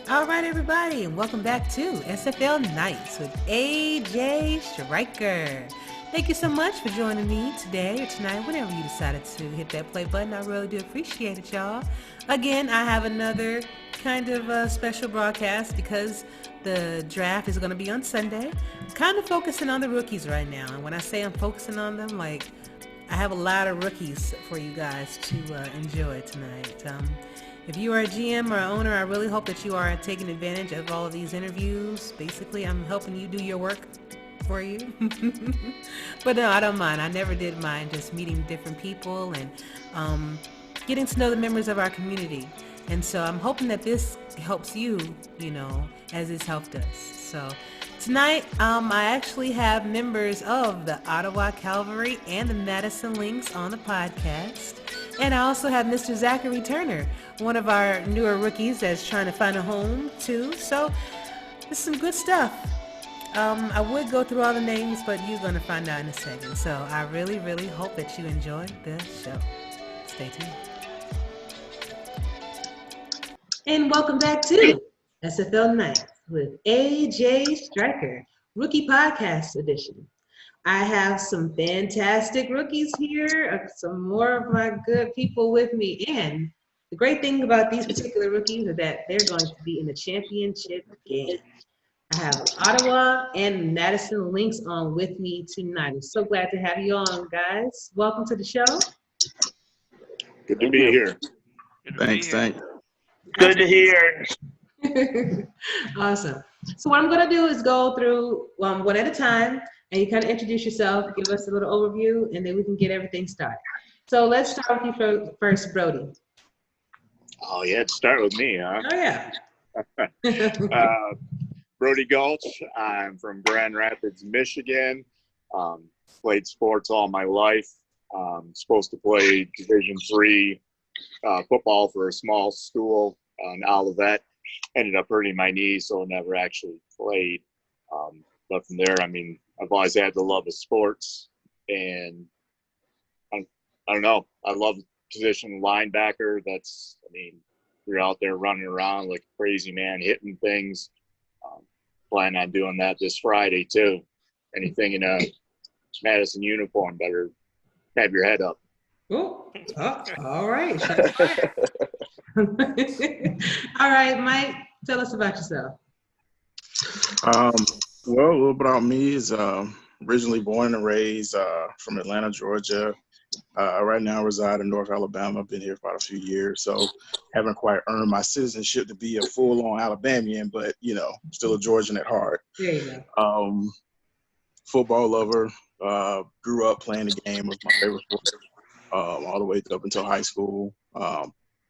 All right, everybody, and welcome back to SFL Nights with AJ Striker. Thank you so much for joining me today or tonight, whenever you decided to hit that play button. I really do appreciate it, y'all. Again, I have another kind of special broadcast because the draft is going to be on Sunday. I'm kind of focusing on the rookies right now, and when I say I'm focusing on them, like I have a lot of rookies for you guys to enjoy tonight. If you are a GM or owner, I really hope that you are taking advantage of all of these interviews. Basically, I'm helping you do your work for you. But no, I don't mind. I never did mind just meeting different people and getting to know the members of our community. And so I'm hoping that this helps you, as it's helped us. So tonight, I actually have members of the Ottawa Cavalry and the Madison Lynx on the podcast. And I also have Mr. Zachary Turner, one of our newer rookies that's trying to find a home too. So this is some good stuff. I would go through all the names, but you're going to find out in a second. So I really, really hope that you enjoy the show. Stay tuned. And welcome back to SFL Nights with AJ Striker, Rookie Podcast Edition. I have some fantastic rookies here, some more of my good people with me. And the great thing about these particular rookies is that they're going to be in the championship game. I have Ottawa and Madison Lynx on with me tonight. I'm so glad to have you on, guys. Welcome to the show. Good to be here. Thanks. Good to hear. Awesome. So what I'm going to do is go through one at a time, and you kind of introduce yourself, give us a little overview, and then we can get everything started. So let's start with you first, Brody. Oh, yeah, start with me, huh? Oh, yeah. Brody Gulch. I'm from Grand Rapids, Michigan. Played sports all my life. Supposed to play Division III football for a small school in Olivet. Ended up hurting my knee, so never actually played. But from there, I've always had the love of sports, and I don't know. I love the position linebacker. You're out there running around like a crazy man, hitting things. Plan on doing that this Friday too. Anything in a Madison uniform, better have your head up. Oh, all right. All right, Mike, tell us about yourself. Well, a little bit about me is originally born and raised from Atlanta, Georgia. Right now I reside in North Alabama. I've been here for about a few years, so haven't quite earned my citizenship to be a full-on Alabamian, but, still a Georgian at heart. There you go. Football lover. Grew up playing the game. Was my favorite sport all the way up until high school.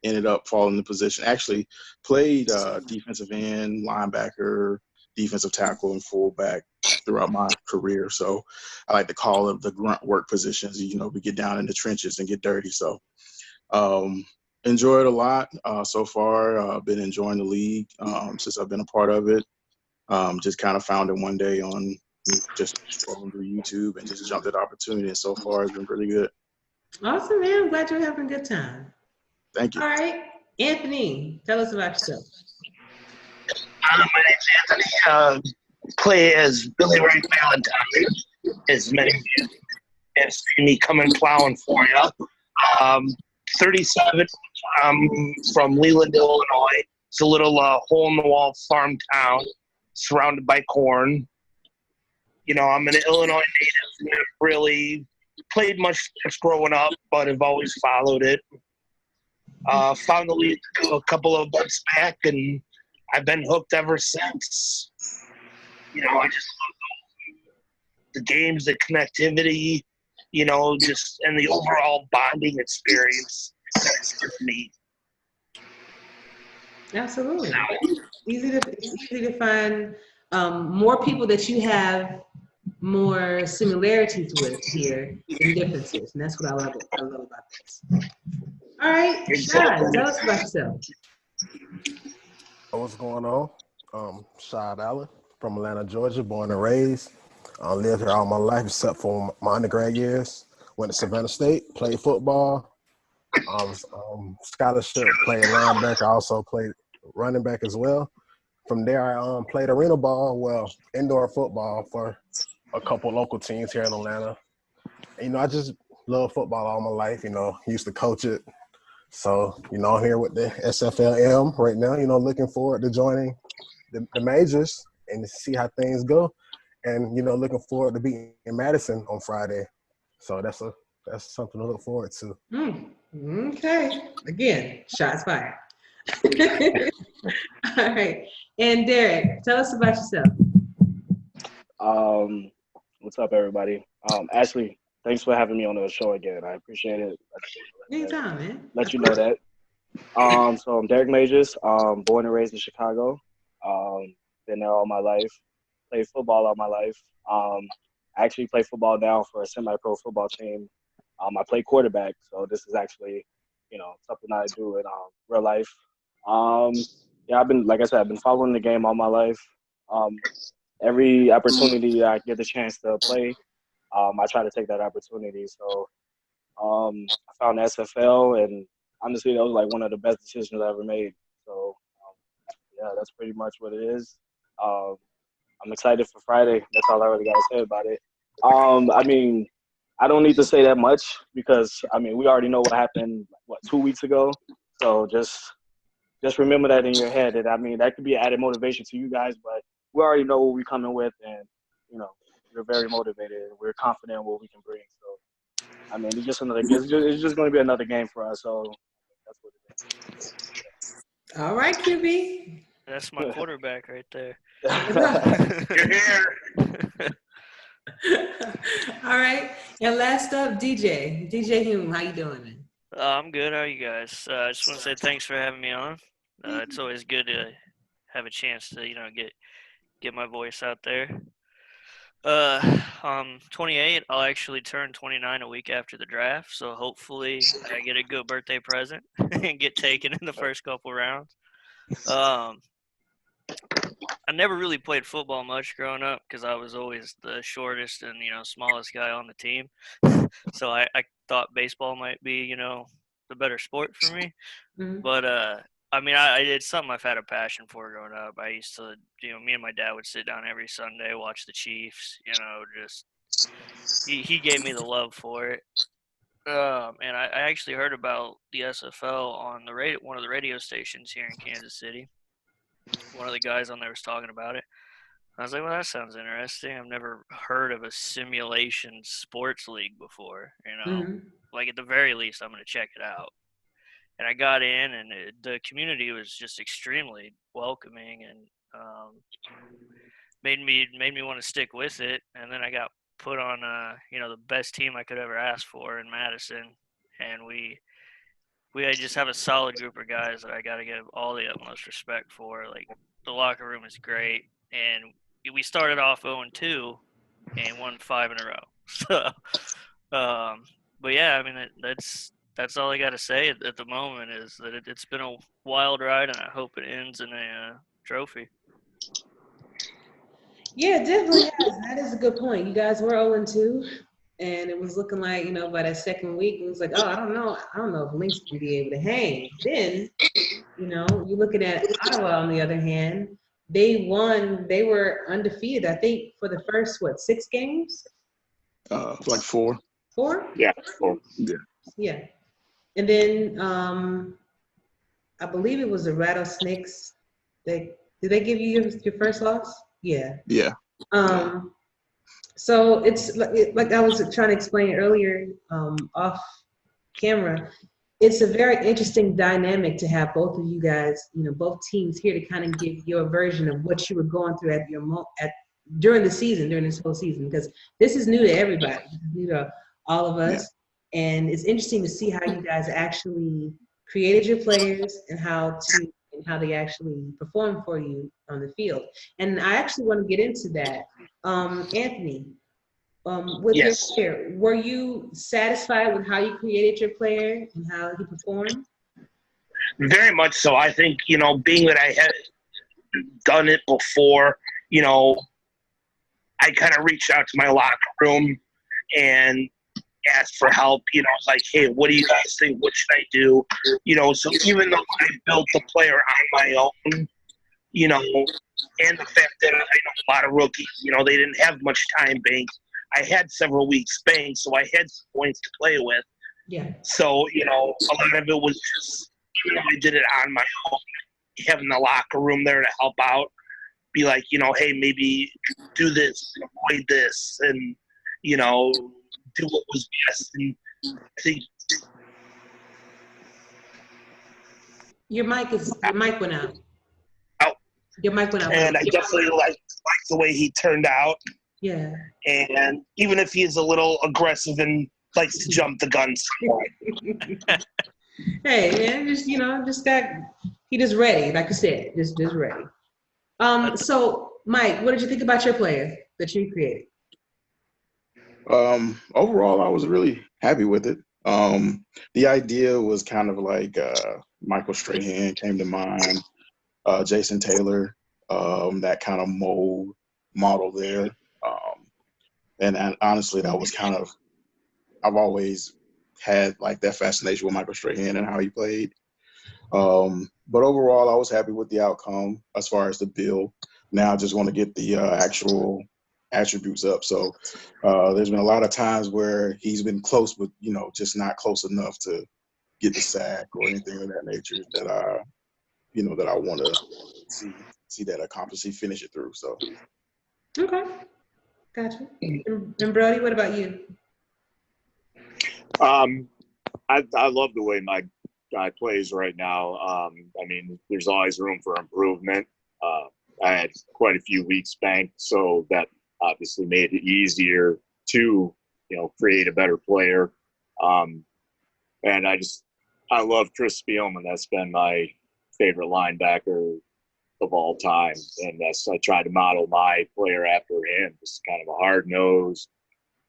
Ended up falling in the position. Actually played defensive end, linebacker, defensive tackle, and fullback throughout my career. So I like to call it the grunt work positions. We get down in the trenches and get dirty. So enjoy it a lot so far. I've been enjoying the league since I've been a part of it. Just kind of found it one day on just scrolling through YouTube and just jumped at the opportunity. And so far it's been pretty good. Awesome, man. I'm glad you're having a good time. Thank you. All right, Anthony, tell us about yourself. My name's Anthony. Play as Billy Ray Valentine, as many of you have seen me coming plowing for you. 37. I'm from Leland, Illinois. It's a little hole-in-the-wall farm town surrounded by corn. I'm an Illinois native. Never really played much sports growing up, but have always followed it. Found the league a couple of months back, and I've been hooked ever since. I just love the games, the connectivity, just and the overall bonding experience that it's given me. Absolutely. It's easy to find more people that you have more similarities with here than differences, and that's what I love about this. All right, Shad, tell us about yourself. What's going on? Shad Allen from Atlanta, Georgia, born and raised. I lived here all my life except for my undergrad years. Went to Savannah State, played football, scholarship, played linebacker, also played running back as well. from there, I played arena ball, well, indoor football for a couple local teams here in Atlanta. And, I just love football all my life, used to coach it. So, I'm here with the SFLm right now, looking forward to joining the majors and to see how things go. And, looking forward to being in Madison on Friday. So that's something to look forward to. Okay. Again, shots fired. All right. And Derek, tell us about yourself. What's up, everybody? Ashley, thanks for having me on the show again. I appreciate it. Anytime, man. Let you know that. So I'm Derek Majors, born and raised in Chicago. Been there all my life. Played football all my life. I actually play football now for a semi-pro football team. I play quarterback, so this is actually, something I do in real life. I've been following the game all my life. Every opportunity I get the chance to play, I try to take that opportunity. So I found SFL, and honestly, that was like one of the best decisions I ever made. So that's pretty much what it is. I'm excited for Friday. That's all I really got to say about it. I don't need to say that much because, we already know what happened, 2 weeks ago. So just remember that in your head. And, that could be added motivation to you guys, but we already know what we're coming with, and, we're very motivated. We're confident in what we can bring. So, it's just another. It's just going to be another game for us. So that's what it is. All right, QB. That's my quarterback right there. You're here. All right. And last up, DJ. DJ Hume, how you doing, man? I'm good. How are you guys? I just want to say thanks for having me on. It's always good to have a chance to, get my voice out there. I'm 28. I'll actually turn 29 a week after the draft, so hopefully I get a good birthday present and get taken in the first couple rounds. I never really played football much growing up because I was always the shortest and, smallest guy on the team. So I thought baseball might be, the better sport for me. Mm-hmm. But, it's something I've had a passion for growing up. I used to, me and my dad would sit down every Sunday, watch the Chiefs, he gave me the love for it. And I actually heard about the SFL on one of the radio stations here in Kansas City. One of the guys on there was talking about it. I was like, well, that sounds interesting. I've never heard of a simulation sports league before, Mm-hmm. Like at the very least, I'm going to check it out. And I got in, and the community was just extremely welcoming and made me want to stick with it. And then I got put on, the best team I could ever ask for in Madison, and we just have a solid group of guys that I got to give all the utmost respect for. Like, the locker room is great, and we started off 0-2 and won 5 in a row. So, but yeah, that's all I got to say at the moment is that it's been a wild ride, and I hope it ends in a trophy. Yeah, it definitely has. That is a good point. You guys were 0-2, and it was looking like, by that second week, it was like, I don't know if Lynx can be able to hang. Then, you're looking at Ottawa on the other hand. They were undefeated, I think, for the first, 6 games? Like 4. 4? Yeah, 4. Yeah. And then I believe it was the Rattlesnakes. Did they give you your first loss? Yeah. Yeah. So it's like I was trying to explain earlier off camera. It's a very interesting dynamic to have both of you guys, both teams here to kind of give your version of what you were going through during this whole season, because this is new to everybody, new to all of us. Yeah. And it's interesting to see how you guys actually created your players and how they actually perform for you on the field. And I actually want to get into that. Anthony, with Yes. your player, were you satisfied with how you created your player and how he performed? Very much so. I think, being that I had done it before, I kind of reached out to my locker room and asked for help, like, hey, what do you guys think? What should I do? So even though I built the player on my own, and the fact that I know a lot of rookies, they didn't have much time banked. I had several weeks banked, so I had some points to play with. Yeah. So, a lot of it was just, I did it on my own, having the locker room there to help out, be like, hey, maybe do this, avoid this, and, do what was best. And I think Your mic went out. out. Your mic went out. And I definitely like the way he turned out. Yeah. And even if he is a little aggressive and likes to jump the gun. Hey, man, he just ready, like you said, just ready. So Mike, what did you think about your player that you created? Overall, I was really happy with it. The idea was kind of like Michael Strahan came to mind, Jason Taylor, that kind of model there. And honestly, that was kind of, I've always had like that fascination with Michael Strahan and how he played. But overall, I was happy with the outcome as far as the build. Now I just want to get the actual attributes up. So there's been a lot of times where he's been close, but, just not close enough to get the sack or anything of that nature that I want to see that accomplish. He finish it through. So. Okay. Gotcha. And Brody, what about you? I love the way my guy plays right now. There's always room for improvement. I had quite a few weeks banked, so that obviously made it easier to, create a better player. And I love Chris Spielman. That's been my favorite linebacker of all time. And I tried to model my player after him. Just kind of a hard-nosed,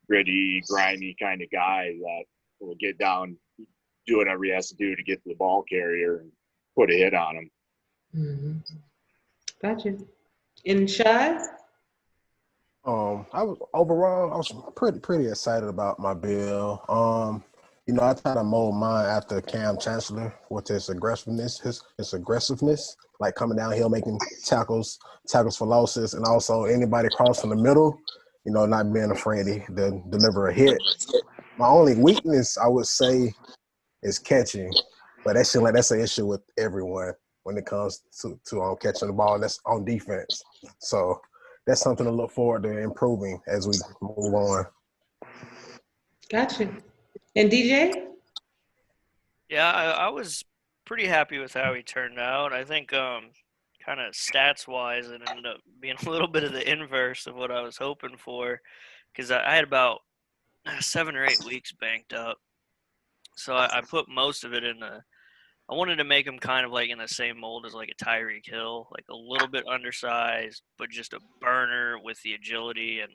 gritty, grimy kind of guy that will get down, do whatever he has to do to get to the ball carrier and put a hit on him. Mm-hmm. Gotcha. And Shai? I was pretty excited about my build. I try to mold mine after Cam Chancellor with his aggressiveness, like coming downhill, making tackles for losses, and also anybody crossing the middle, not being afraid to deliver a hit. My only weakness, I would say, is catching, but that's an issue with everyone when it comes to catching the ball. And that's on defense. So that's something to look forward to improving as we move on. Gotcha. And DJ? Yeah, I was pretty happy with how he turned out. I think kind of stats-wise, it ended up being a little bit of the inverse of what I was hoping for, because I had about 7 or 8 weeks banked up. So I put most of it in I wanted to make him kind of like in the same mold as like a Tyreek Hill, like a little bit undersized, but just a burner with the agility and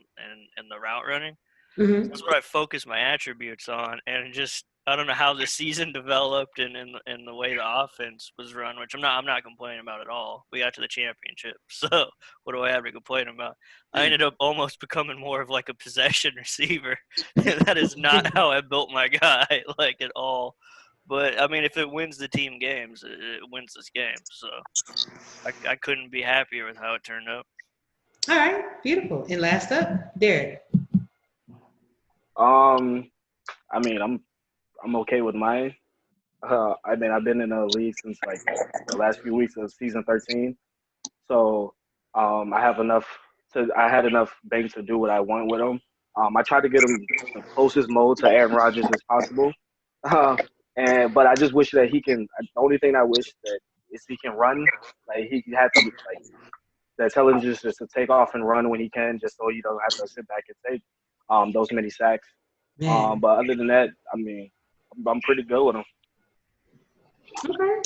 the route running. Mm-hmm. That's what I focused my attributes on, and just I don't know how the season developed and the way the offense was run, which I'm not complaining about at all. We got to the championship, so what do I have to complain about? I ended up almost becoming more of like a possession receiver. That is not how I built my guy, like at all. But if it wins the team games, it wins this game. So I couldn't be happier with how it turned out. All right, beautiful. And last up, Derek. I'm okay with mine. I've been in the league since like the last few weeks of season 13. So I had enough bank to do what I want with him. I tried to get him the closest mold to Aaron Rodgers as possible. But I just wish that he can. The only thing I wish that is he can run. Like he had the intelligence just to take off and run when he can, just so you don't have to sit back and take those many sacks. But other than that, I'm pretty good with him. Okay,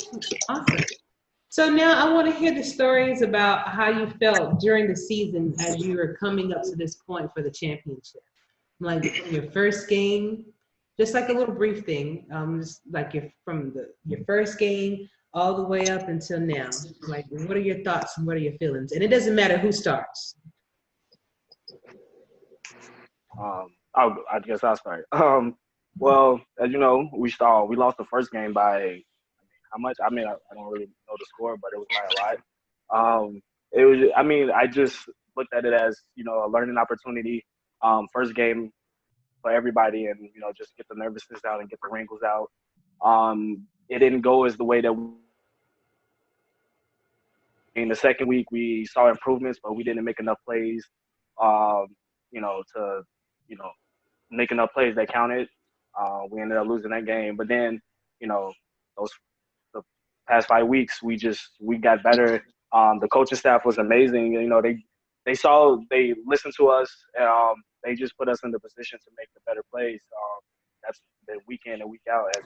awesome. So now I want to hear the stories about how you felt during the season as you were coming up to this point for the championship. Like your first game, just like a little brief thing, just like your first game all the way up until now. Like, what are your thoughts and what are your feelings? And it doesn't matter who starts. I guess I'll start. Well, as you know, we lost the first game by how much? I don't really know the score, but it was by a lot. it was. I mean, I just looked at it as a learning opportunity. First game for everybody, and just get the nervousness out and get the wrinkles out. It didn't go as the way that. In the second week, we saw improvements, but we didn't make enough plays, to make enough plays that counted. We ended up losing that game, but then those the past 5 weeks, we got better. The coaching staff was amazing. They listened to us. They just put us in the position to make the better plays. That's the week in and week out, as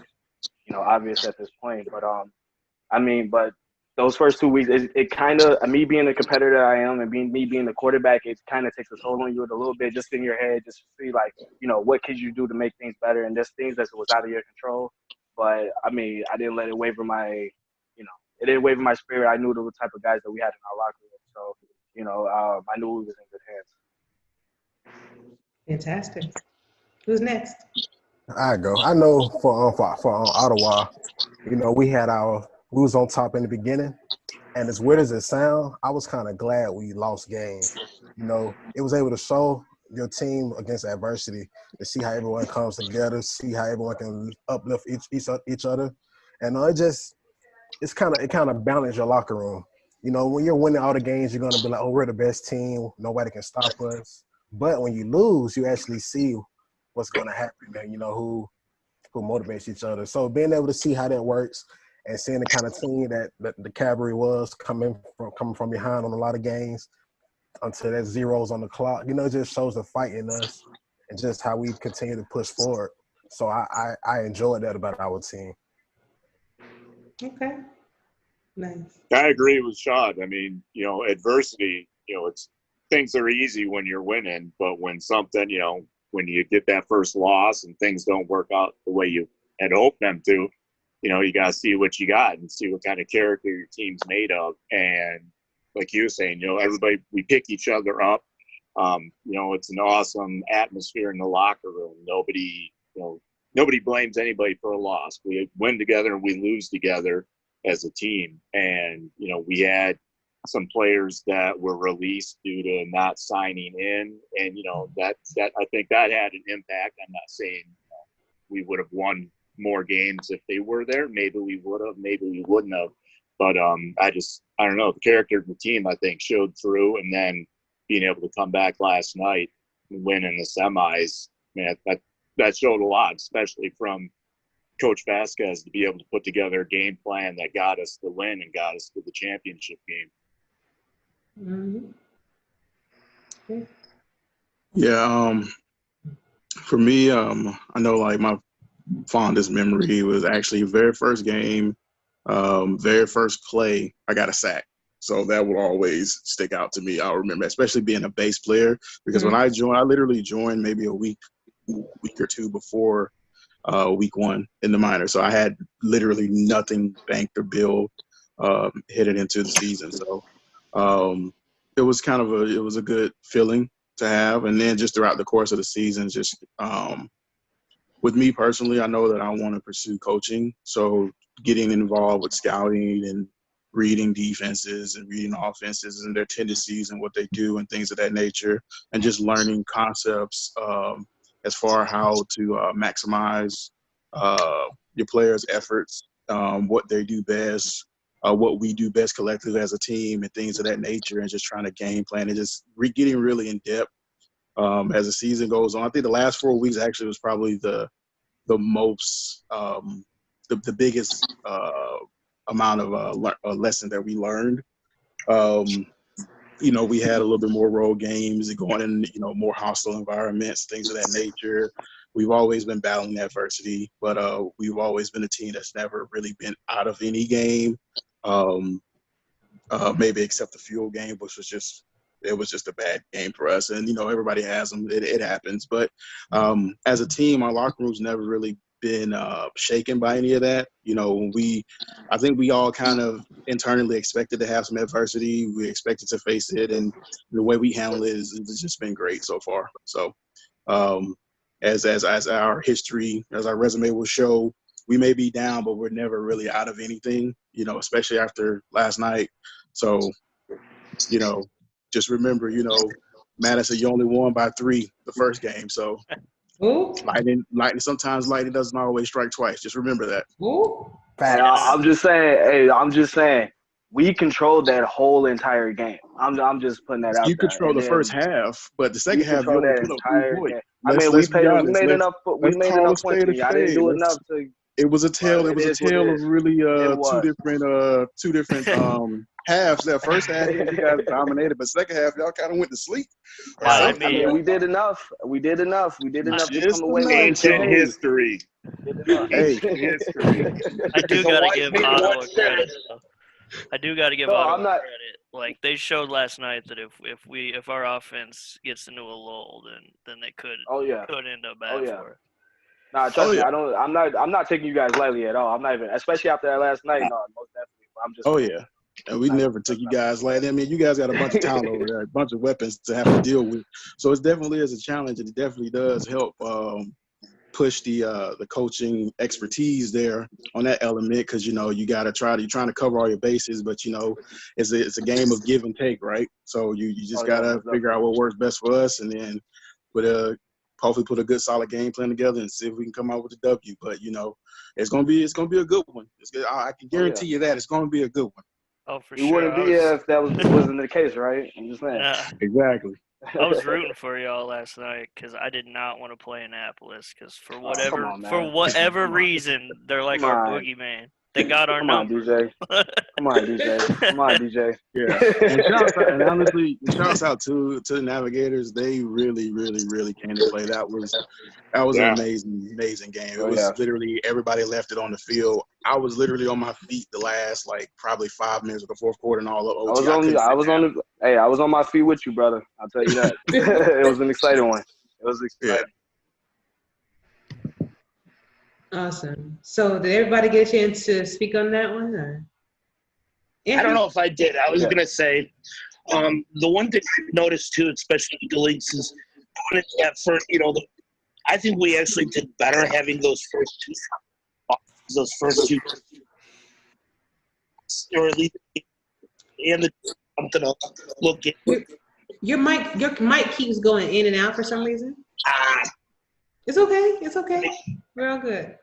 obvious at this point. But but those first 2 weeks, it kind of, me being the competitor I am and me being the quarterback, it kind of takes a toll on you a little bit, just in your head, just to see what could you do to make things better, and there's things that was out of your control. But I didn't let it waver my, it didn't waver my spirit. I knew the type of guys that we had in our locker room, so I knew we was in good hands. Fantastic. Who's next? I go. I know for Ottawa, we was on top in the beginning, and as weird as it sounds, I was kind of glad we lost games. It was able to show your team against adversity, to see how everyone comes together, see how everyone can uplift each other, and it kind of balances your locker room. When you're winning all the games, you're gonna be like, oh, we're the best team, nobody can stop us. But when you lose, you actually see what's gonna happen, and who motivates each other. So being able to see how that works, and seeing the kind of team that the Cavalry was coming from behind on a lot of games until that zeros on the clock, it just shows the fight in us and just how we continue to push forward. So I enjoyed that about our team. Okay. Nice. I agree with Sean. Adversity, things are easy when you're winning, but when something, when you get that first loss and things don't work out the way you had hoped them to, you got to see what you got and see what kind of character your team's made of. And like you were saying, everybody, we pick each other up. It's an awesome atmosphere in the locker room. Nobody blames anybody for a loss. We win together and we lose together as a team. And, we had some players that were released due to not signing in. And, that I think that had an impact. I'm not saying we would have won more games if they were there. Maybe we would have, maybe we wouldn't have. But I don't know, the character of the team, I think, showed through. And then being able to come back last night and win in the semis, man, that showed a lot, especially from Coach Vasquez, to be able to put together a game plan that got us the win and got us to the championship game. Mm-hmm. Okay. Yeah, for me, I know my fondest memory was actually very first game, very first play, I got a sack. So that will always stick out to me. I'll remember, especially being a bass player, because when I literally joined maybe a week or two before week one in the minor. So I had literally nothing banked or build headed into the season. So it was it was a good feeling to have. And then just throughout the course of the season, just with me personally, I know that I want to pursue coaching. So getting involved with scouting and reading defenses and reading offenses and their tendencies and what they do and things of that nature, and just learning concepts as far how to maximize your players' efforts, what they do best, what we do best collectively as a team, and things of that nature, and just trying to game plan and just getting really in depth as the season goes on. I think the last 4 weeks actually was probably the most the biggest amount of lesson that we learned. We had a little bit more road games going in, more hostile environments, things of that nature. We've always been battling adversity, but we've always been a team that's never really been out of any game, maybe except the Fuel game, which was just a bad game for us. And, everybody has them. It happens. But as a team, our locker room's never really been shaken by any of that. I think we all kind of internally expected to have some adversity. We expected to face it, and the way we handle it it's just been great so far. So as our history, as our resume will show, we may be down, but we're never really out of anything, especially after last night. So just remember, Madison, you only won by 3 the first game. So Ooh. lightning, sometimes lightning doesn't always strike twice. Just remember that. Ooh. I'm just saying, we controlled that whole entire game. I'm just putting that out You there. control the first half, but the second half, you control only that put up entire 3 points. game. I mean, we made enough let's call a points. spade a I didn't spade. do enough to. It was a tale. It was a tale of really two different halves. That first half, you guys dominated, but second half, y'all kind of went to sleep. I I mean, we did enough. We did enough to come away with ancient history. Hey, history. I do gotta give Ottawa What's credit. Though. I do gotta give No, Ottawa I'm not- credit. Like they showed last night that if our offense gets into a lull, then they could end up bad for it. Nah, trust me, I'm not taking you guys lightly at all. I'm not even, especially after that last night. No, most definitely. I'm just. And we never took you guys lightly. I mean, you guys got a bunch of talent over there, a bunch of weapons to have to deal with. So it definitely is a challenge, and it definitely does help push the coaching expertise there on that element, because you got to you're trying to cover all your bases, but it's a game of give and take, right? So you just gotta figure out what works best for us, and then hopefully put a good solid game plan together and see if we can come out with a W. But it's gonna be a good one. I can guarantee you that it's gonna be a good one. Oh, for You sure. wouldn't be here if that wasn't the case, right? I'm just saying. Exactly. I was rooting for y'all last night because I did not want to play Annapolis because for whatever reason they're like our boogeyman. They got our number. Come on, DJ. Yeah. And honestly, shouts out to the Navigators. They really, really, really came to play. That was an amazing game. It was literally everybody left it on the field. I was literally on my feet the last probably 5 minutes of the fourth quarter and all of OT. I was on my feet with you, brother. I'll tell you that. It was an exciting one. It was exciting. Yeah. Awesome. So did everybody get a chance to speak on that one? Or? I don't know if I did. I was going to say, the one thing I noticed too, especially with the leagues, is I think we actually did better having those first two, or at least and something to look at. Your mic keeps going in and out for some reason. It's okay. We're all good.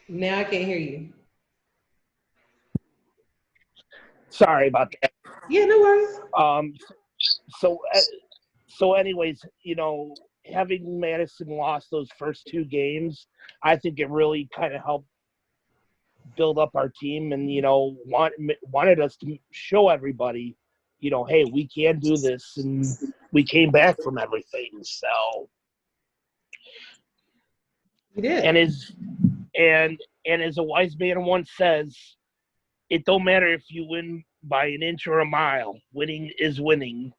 Now I can't hear you. Sorry about that. Yeah, no worries. So anyways, having Madison lost those first 2 games, I think it really kind of helped build up our team and, wanted us to show everybody, hey, we can do this, and we came back from everything. So you did. And as a wise man once says, it don't matter if you win by an inch or a mile. Winning is winning.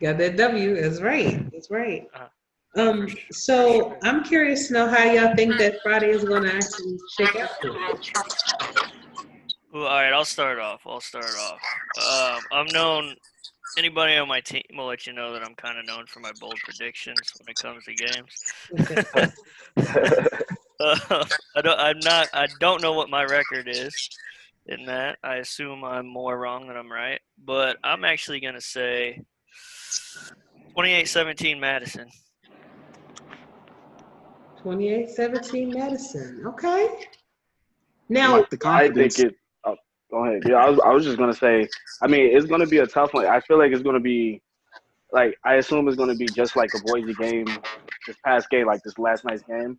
Got that W. That's right. So I'm curious to know how y'all think that Friday is going to actually shake out. Well, all right, I'll start off. I'm known. Anybody on my team will let you know that I'm kind of known for my bold predictions when it comes to games. I don't know what my record is in that. I assume I'm more wrong than I'm right, but I'm actually going to say 28-17 Madison. 28-17 Madison. Okay. Now, I think it. Oh, go ahead. Yeah, I was just gonna say. I mean, it's gonna be a tough one. I feel like it's gonna be, I assume it's gonna be just like a Boise game, this past game, like this last night's game.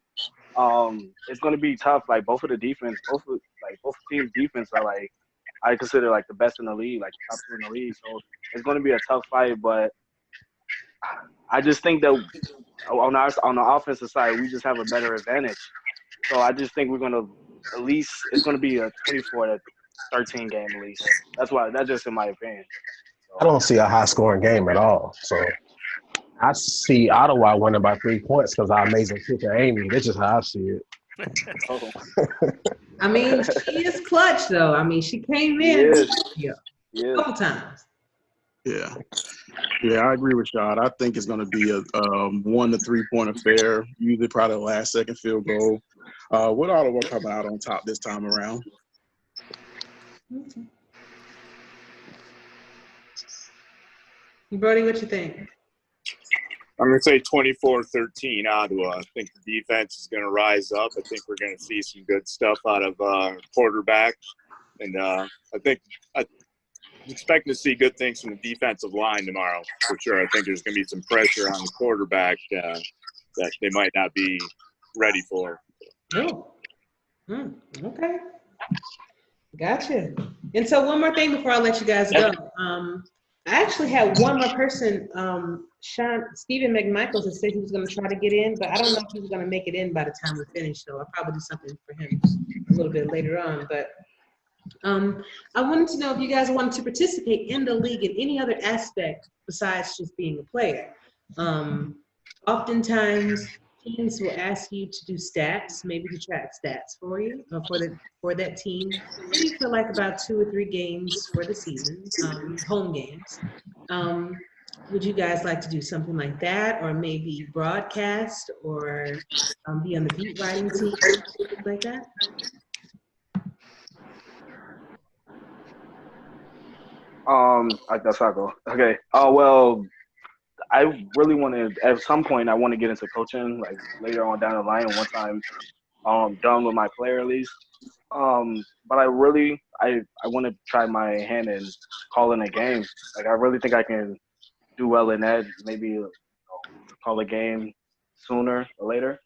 It's gonna be tough. Like both teams' defense are I consider the best in the league, top 2 in the league. So it's gonna be a tough fight, but I just think that on the offensive side, we just have a better advantage. So I just think we're gonna it's gonna be a 24-13 game at least. That's just in my opinion. I don't see a high-scoring game at all. So I see Ottawa winning by 3 points because our amazing kicker Amy. That's just how I see it. I mean, she is clutch though. I mean, she came in a couple times. Yeah, I agree with Shad. I think it's going to be a 1 to 3 point affair. Usually, probably the last second field goal. What Ottawa coming out on top this time around? Okay. Brody, what you think? I'm going to say 24-13 Ottawa. I think the defense is going to rise up. I think we're going to see some good stuff out of quarterback. And I'm expecting to see good things from the defensive line tomorrow, for sure. I think there's going to be some pressure on the quarterback that they might not be ready for. Oh, okay. Gotcha. And so one more thing before I let you guys go. I actually had one more person, Stephen McMichaels, that said he was going to try to get in, but I don't know if he was going to make it in by the time we finish, so I'll probably do something for him a little bit later on. But I wanted to know if you guys wanted to participate in the league in any other aspect besides just being a player. Oftentimes, teams will ask you to do stats, maybe to track stats for you, for that team, maybe for like about 2 or 3 games for the season, home games. Would you guys like to do something like that, or maybe broadcast, or be on the beat writing team, something like that? That's Sako. Okay. Oh well, I really want to. At some point, I want to get into coaching, like later on down the line. Once I'm done with my player lease. But I want to try my hand in calling a game. Like I really think I can do well in that. Maybe call a game sooner or later.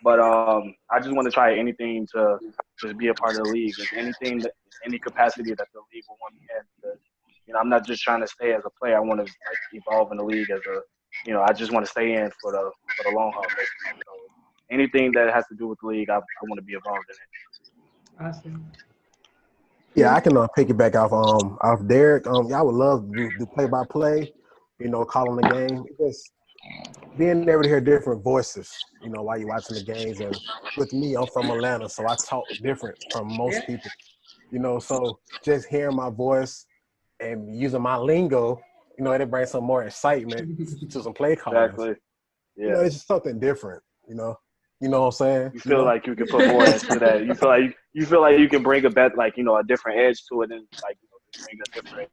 But I just want to try anything to just be a part of the league. Any capacity that the league will want me in. Because, I'm not just trying to stay as a player. I want to evolve in the league as I just want to stay in for the long haul. So anything that has to do with the league, I want to be involved in it. Awesome. Yeah, I can piggyback off Derek. I would love to do play-by-play, calling the game. Just being able to hear different voices, while you're watching the games. And with me, I'm from Atlanta, so I talk different from most people, So just hearing my voice and using my lingo, it brings some more excitement to some play calls. Exactly. Yeah. It's just something different, You know what I'm saying? You feel like you can put more into that. You feel like you can bring a different edge to it, and bring a different,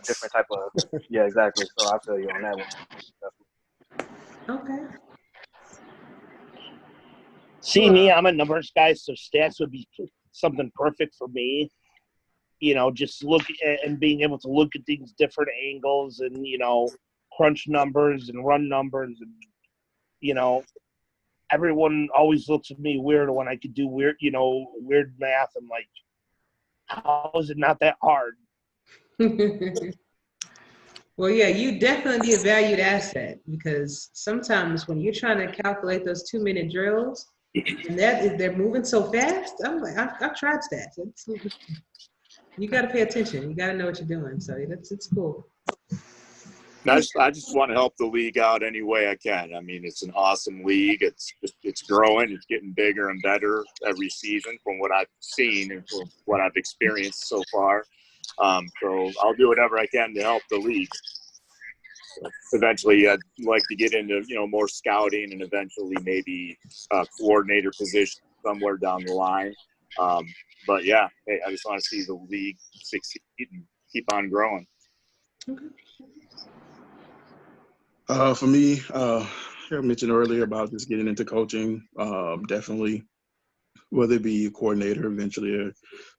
different type of. Yeah, exactly. So I feel you on that one. Okay. See me, I'm a numbers guy, so stats would be something perfect for me. Just look at and being able to look at things different angles and, crunch numbers and run numbers and, everyone always looks at me weird when I could do weird math. I'm like, how is it not that hard? Well, yeah, you definitely be a valued asset, because sometimes when you're trying to calculate those 2-minute drills and they're moving so fast, I'm like, I've tried stats. You got to pay attention. You got to know what you're doing. So it's cool. I just want to help the league out any way I can. I mean, it's an awesome league. It's growing. It's getting bigger and better every season from what I've seen and from what I've experienced so far. So I'll do whatever I can to help the league. Eventually, I'd like to get into more scouting and eventually maybe a coordinator position somewhere down the line. But yeah, hey, I just want to see the league succeed and keep on growing. Okay. For me, I mentioned earlier about just getting into coaching. Definitely, whether it be a coordinator, eventually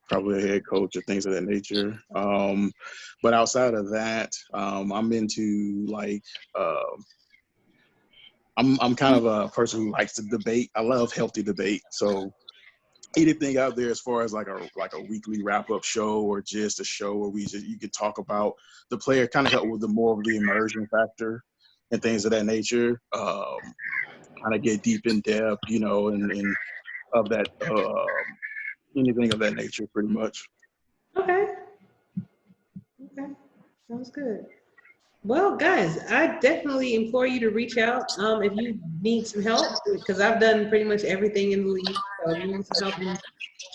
probably a head coach or things of that nature. But outside of that, I'm into I'm kind of a person who likes to debate. I love healthy debate. So anything out there as far as like a weekly wrap-up show or just a show where you could talk about the player, kind of help with the more of the immersion factor and things of that nature, kind of get deep in depth, and of that, anything of that nature, pretty much. Okay. Sounds good. Well, guys, I definitely implore you to reach out if you need some help, because I've done pretty much everything in the league. So if you need some help in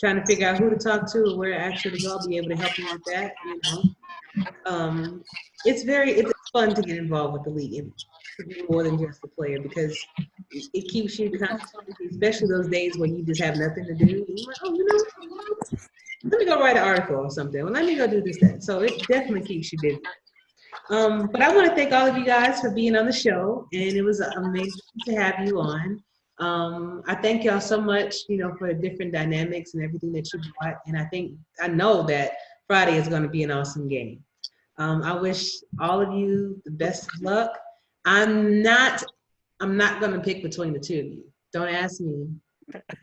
trying to figure out who to talk to or where actually to go, I'll be able to help you with that. It's fun to get involved with the league, to be more than just a player, because it keeps you kind of, especially those days when you just have nothing to do. And you're like, let me go write an article or something. Well, let me go do this, that. So it definitely keeps you busy. But I want to thank all of you guys for being on the show, and it was amazing to have you on. I thank y'all so much, for the different dynamics and everything that you brought. And I know that Friday is going to be an awesome game. I wish all of you the best of luck. I'm not going to pick between the two of you. Don't ask me.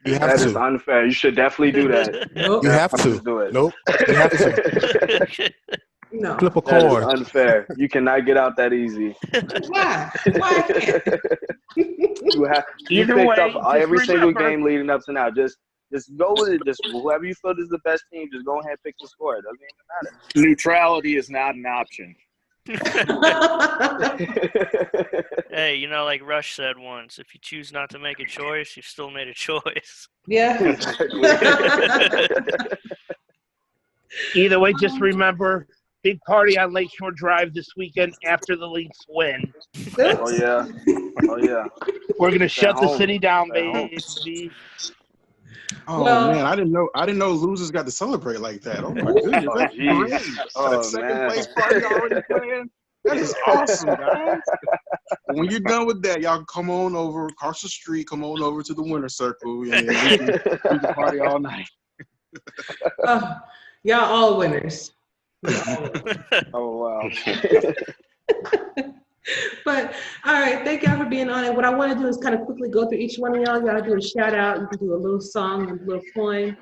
That is unfair. You should definitely do that. Nope. You have to. Do it. Nope. You have to. No. Flip a That is coin. unfair. You cannot get out that easy. Why? Why I can't? You Either picked way, up just every single remember- game leading up to now. Just go with it. Just whoever you feel is the best team, just go ahead and pick the score. It doesn't even matter. Neutrality is not an option. Hey, like Rush said once, if you choose not to make a choice, you've still made a choice. Yeah. Either way, just remember, big party on Lakeshore Drive this weekend after the Lynx win. Oh yeah. We're gonna shut the home. city down, Stay home. baby. Oh Well- man, I didn't know losers got to celebrate like that. Oh my goodness, Oh, that's geez. great. Oh, Got a second man. place party already playing. That is awesome, guys. When you're done with that, y'all come on over across the street. Come on over to the Winter Circle, and we can party all night. Y'all all winners. Oh wow. But all right, thank y'all for being on it. What I want to do is kind of quickly go through each one of y'all. Y'all do a shout out. You can do a little song and a little poem.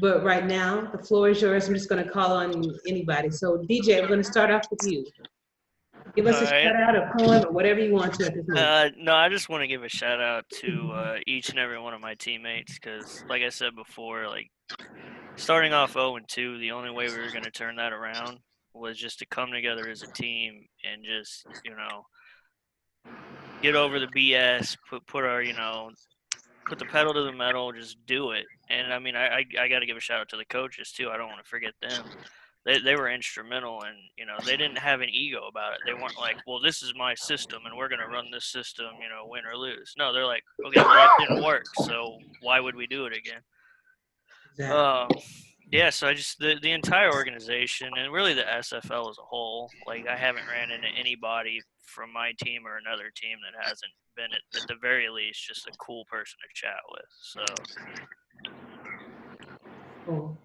But right now, the floor is yours. I'm just going to call on anybody. So DJ, we're going to start off with you. Give us a shout out, a poem, or whatever you want to at this moment. No, I just want to give a shout out to each and every one of my teammates because, like I said before, starting off 0-2, the only way we were going to turn that around was just to come together as a team and just, get over the BS, put our, put the pedal to the metal, just do it. And I mean, I got to give a shout out to the coaches too. I don't want to forget them. They were instrumental, and they didn't have an ego about it. They weren't like, well, this is my system and we're going to run this system, win or lose. No, they're like, okay, well, that didn't work, so why would we do it again? Exactly. Yeah, so I just the entire organization and really the SFL as a whole, I haven't ran into anybody from my team or another team that hasn't been at the very least just a cool person to chat with. So Cool.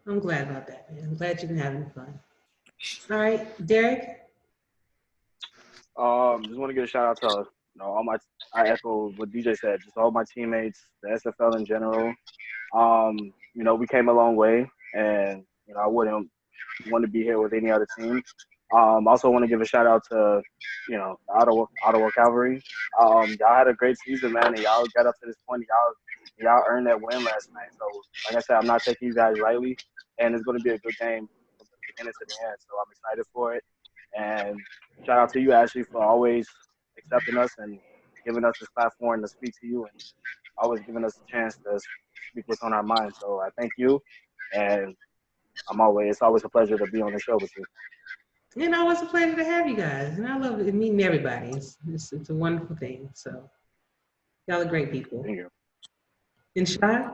I'm glad about that, man. I'm glad you've been having fun. All right, Derek. Just want to give a shout out to all my. I echo what DJ said. Just all my teammates, the SFL in general. We came a long way, and I wouldn't want to be here with any other team. Also want to give a shout out to the Ottawa Cavalry. Y'all had a great season, man, and y'all got up to this point. Y'all earned that win last night. So, like I said, I'm not taking you guys lightly, and it's going to be a good game from the beginning to the end. So I'm excited for it. And shout out to you, Ashley, for always accepting us and giving us this platform to speak to you, and always giving us a chance to speak what's on our mind. So I thank you, and it's always a pleasure to be on the show with you. And always a pleasure to have you guys. And I love it, meeting everybody. It's a wonderful thing. So y'all are great people. Thank you. And Shy?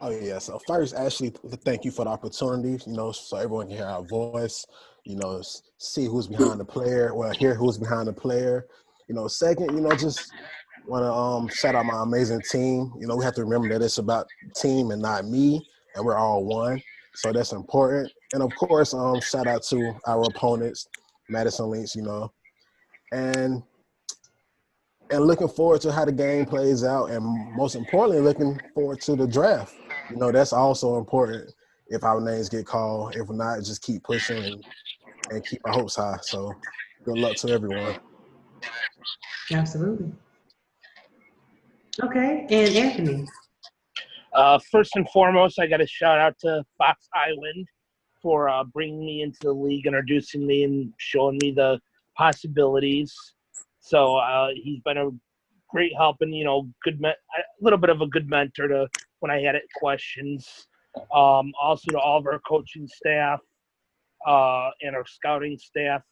Oh yeah. So first, Ashley, thank you for the opportunity. So everyone can hear our voice. See who's behind the player. Well, hear who's behind the player. Second, just want to shout out my amazing team. We have to remember that it's about team and not me, and we're all one. So that's important. And of course, shout out to our opponents, Madison Lynx. And looking forward to how the game plays out, and most importantly, looking forward to the draft. That's also important. If our names get called, if not, just keep pushing and keep our hopes high. So, good luck to everyone. Absolutely. Okay, and Anthony. First and foremost, I got to shout out to Fox Island for bringing me into the league, introducing me, and showing me the possibilities. So he's been a great help and a little bit of a good mentor to when I had questions. Also to all of our coaching staff and our scouting staff,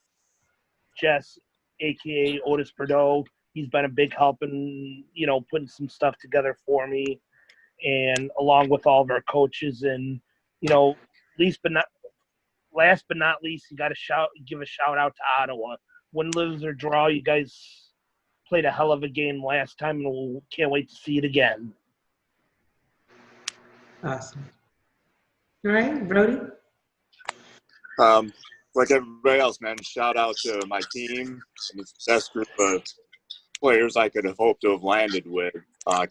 Jess, aka Otis Bordeaux. He's been a big help in putting some stuff together for me. and along with all of our coaches. And, you know, last but not least, you got to give a shout out to Ottawa. Win, lose, or draw, you guys played a hell of a game last time, and we can't wait to see it again. Awesome. All right, Brody. Like everybody else, man, shout out to my team. It's the best group of players I could have hoped to have landed with.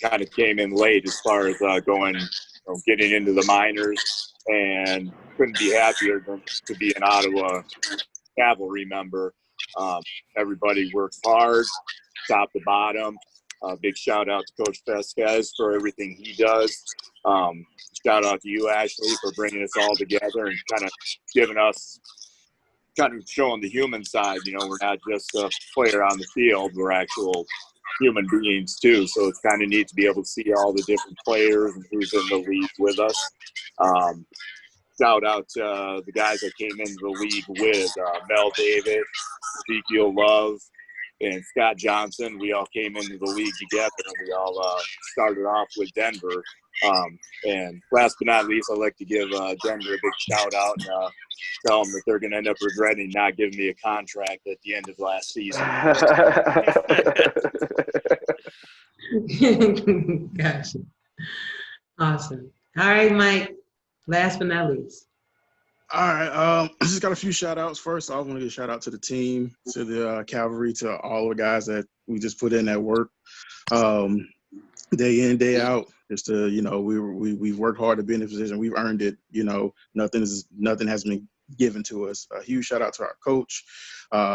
Kind of came in late as far as getting into the minors, and couldn't be happier than to be an Ottawa Cavalry member. Everybody works hard, top to bottom. Big shout out to Coach Vasquez for everything he does. Shout out to you, Ashley, for bringing us all together and kind of showing the human side. You know, we're not just a player on the field, we're actual human beings too. So it's kind of neat to be able to see all the different players and who's in the league with us. Shout out to the guys that came into the league with Mel David, Ezekiel Love, and Scott Johnson. We all came into the league together, and we all started off with Denver. And last but not least, I'd like to give Denver a big shout out and tell them that they're going to end up regretting not giving me a contract at the end of last season. Gotcha. Awesome. All right, Mike. Last but not least. All right. I just got a few shout outs. First, I want to give a shout out to the team, to the Cavalry, to all the guys that we just put in that work day in, day out. Just to, you know, we've worked hard to be in this position. We've earned it. You know, nothing has been given to us. A huge shout out to our coach.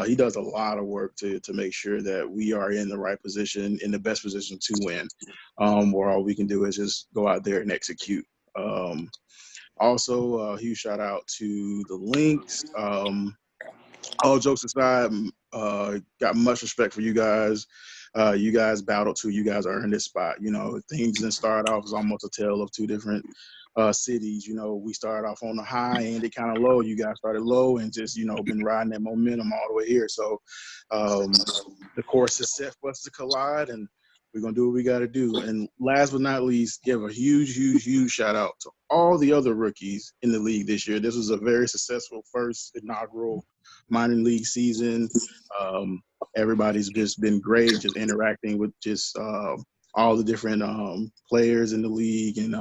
He does a lot of work to make sure that we are in the right position, in the best position to win. Where all we can do is just go out there and execute. Also, a huge shout out to the Lynx. All jokes aside, got much respect for you guys. You guys battled too. You guys earned this spot. You know, things didn't start off as almost a tale of two different cities. You know, we started off on the high, ended kind of low. You guys started low and just, you know, been riding that momentum all the way here. So the course is set for us to collide, and we're going to do what we got to do. And last but not least, give a huge shout out to all the other rookies in the league this year. This was a very successful first inaugural minor league season. Everybody's just been great, just interacting with just all the different players in the league, and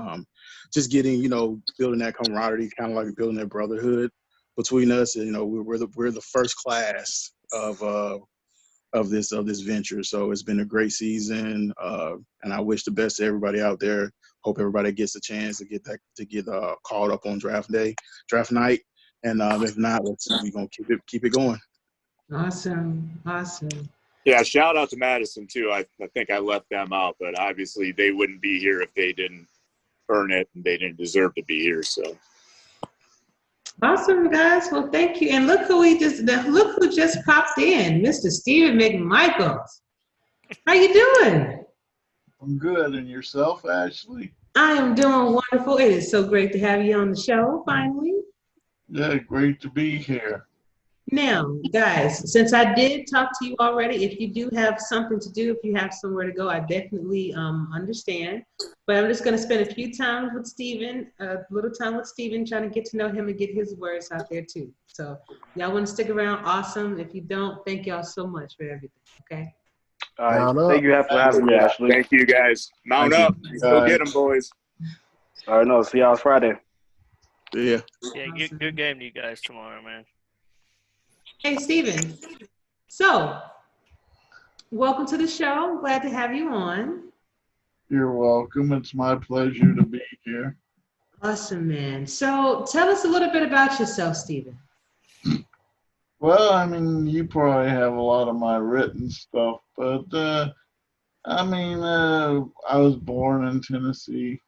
just getting, you know, building that camaraderie, kind of like building that brotherhood between us. And, you know, we're the first class of this venture. So it's been a great season, and I wish the best to everybody out there. Hope everybody gets a chance to get called up on draft night, and if not, we're gonna keep it going. Awesome. Yeah, shout out to Madison too. I think I left them out, but obviously they wouldn't be here if they didn't earn it, and they didn't deserve to be here. So Awesome, guys. Well, thank you. And look who just popped in, Mr. Stephen McMichaels. How you doing? I'm good. And yourself, Ashley? I am doing wonderful. It is so great to have you on the show, finally. Yeah, great to be here. Now, guys, since I did talk to you already, if you do have something to do, if you have somewhere to go, I definitely understand. But I'm just going to spend a little time with Stephen, trying to get to know him and get his words out there too. So y'all want to stick around? Awesome. If you don't, thank y'all so much for everything. Okay. All right. Thank you for having me, Ashley. Thank you, guys. Mount up. Go get them, boys. All right. No, see y'all Friday. Yeah. Yeah, Awesome. good game to you guys tomorrow, man. Hey, Stephen. So, welcome to the show. I'm glad to have you on. You're welcome. It's my pleasure to be here. Awesome, man. So, tell us a little bit about yourself, Stephen. Well, I mean, you probably have a lot of my written stuff, but I was born in Tennessee,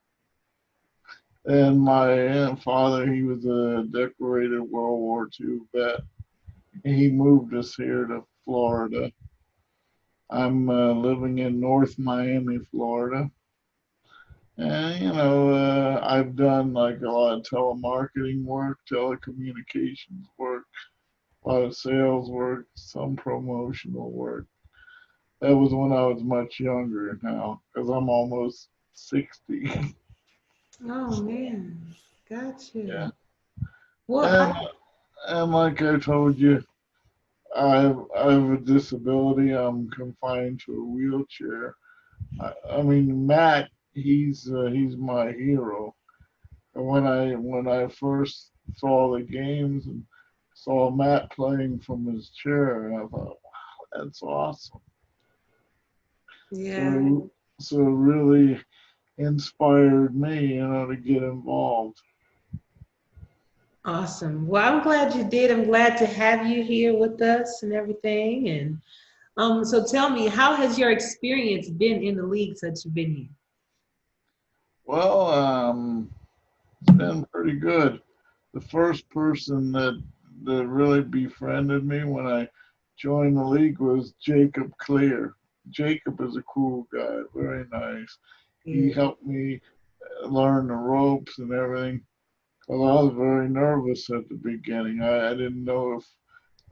and my father, he was a decorated World War II vet. He moved us here to Florida. I'm living in North Miami, Florida. And, I've done like a lot of telemarketing work, telecommunications work, a lot of sales work, some promotional work. That was when I was much younger now, because I'm almost 60. Oh man, gotcha. Yeah. Well, And like I told you, I have a disability. I'm confined to a wheelchair. I mean, Matt, he's my hero. And when I first saw the games and saw Matt playing from his chair, I thought, wow, that's awesome. yeah, So it really inspired me, to get involved. awesome. Well, I'm glad you did. I'm glad to have you here with us and everything. And so tell me, how has your experience been in the league since you've been here? Well, it's been pretty good. The first person that really befriended me when I joined the league was Jacob Clear. Jacob is a cool guy, very nice. He Yeah. helped me learn the ropes and everything. Well, I was very nervous at the beginning. I didn't know if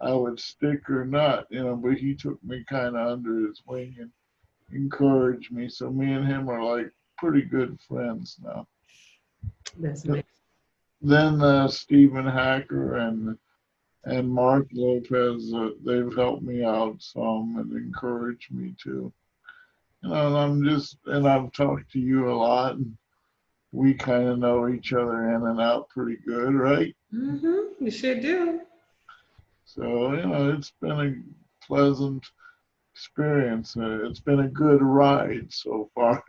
I would stick or not, but he took me kind of under his wing and encouraged me. So me and him are like pretty good friends now. That's nice. Then Stephen Hacker and Mark Lopez, they've helped me out some and encouraged me too. And I've talked to you a lot, and we kind of know each other in and out pretty good, right? Mm-hmm. You sure do. So, it's been a pleasant experience. It's been a good ride so far.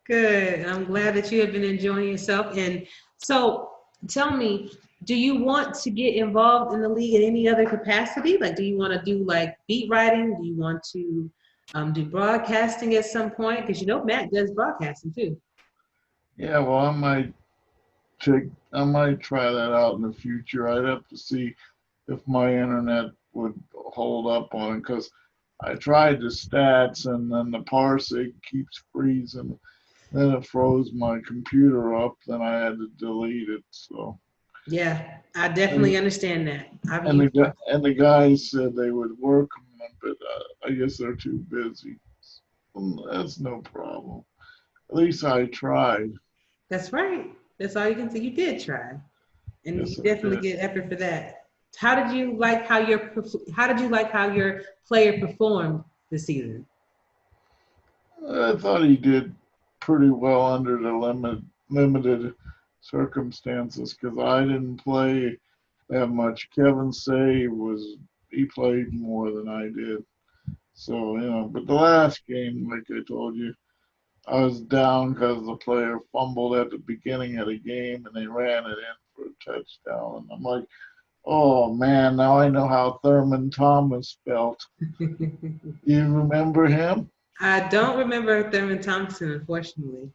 Good. I'm glad that you have been enjoying yourself. And so tell me, do you want to get involved in the league in any other capacity? Like, do you want to do like beat writing? Do you want to do broadcasting at some point? Because Matt does broadcasting too. Yeah, well, I might try that out in the future. I'd have to see if my internet would hold up on it because I tried the stats and then the parsing keeps freezing. Then it froze my computer up. Then I had to delete it. So Yeah, I and, definitely understand that. the guys said they would work on it, but I guess they're too busy. That's no problem. At least I tried. That's right. That's all you can say. You did try, and you Yes, I definitely did. get effort for that. How did you like how your player performed this season? I thought he did pretty well under the limited circumstances because I didn't play that much. Kevin Say he played more than I did. So, but the last game, like I told you, I was down because the player fumbled at the beginning of the game and they ran it in for a touchdown. And I'm like, oh man, now I know how Thurman Thomas felt. You remember him? I don't remember Thurman Thompson, unfortunately.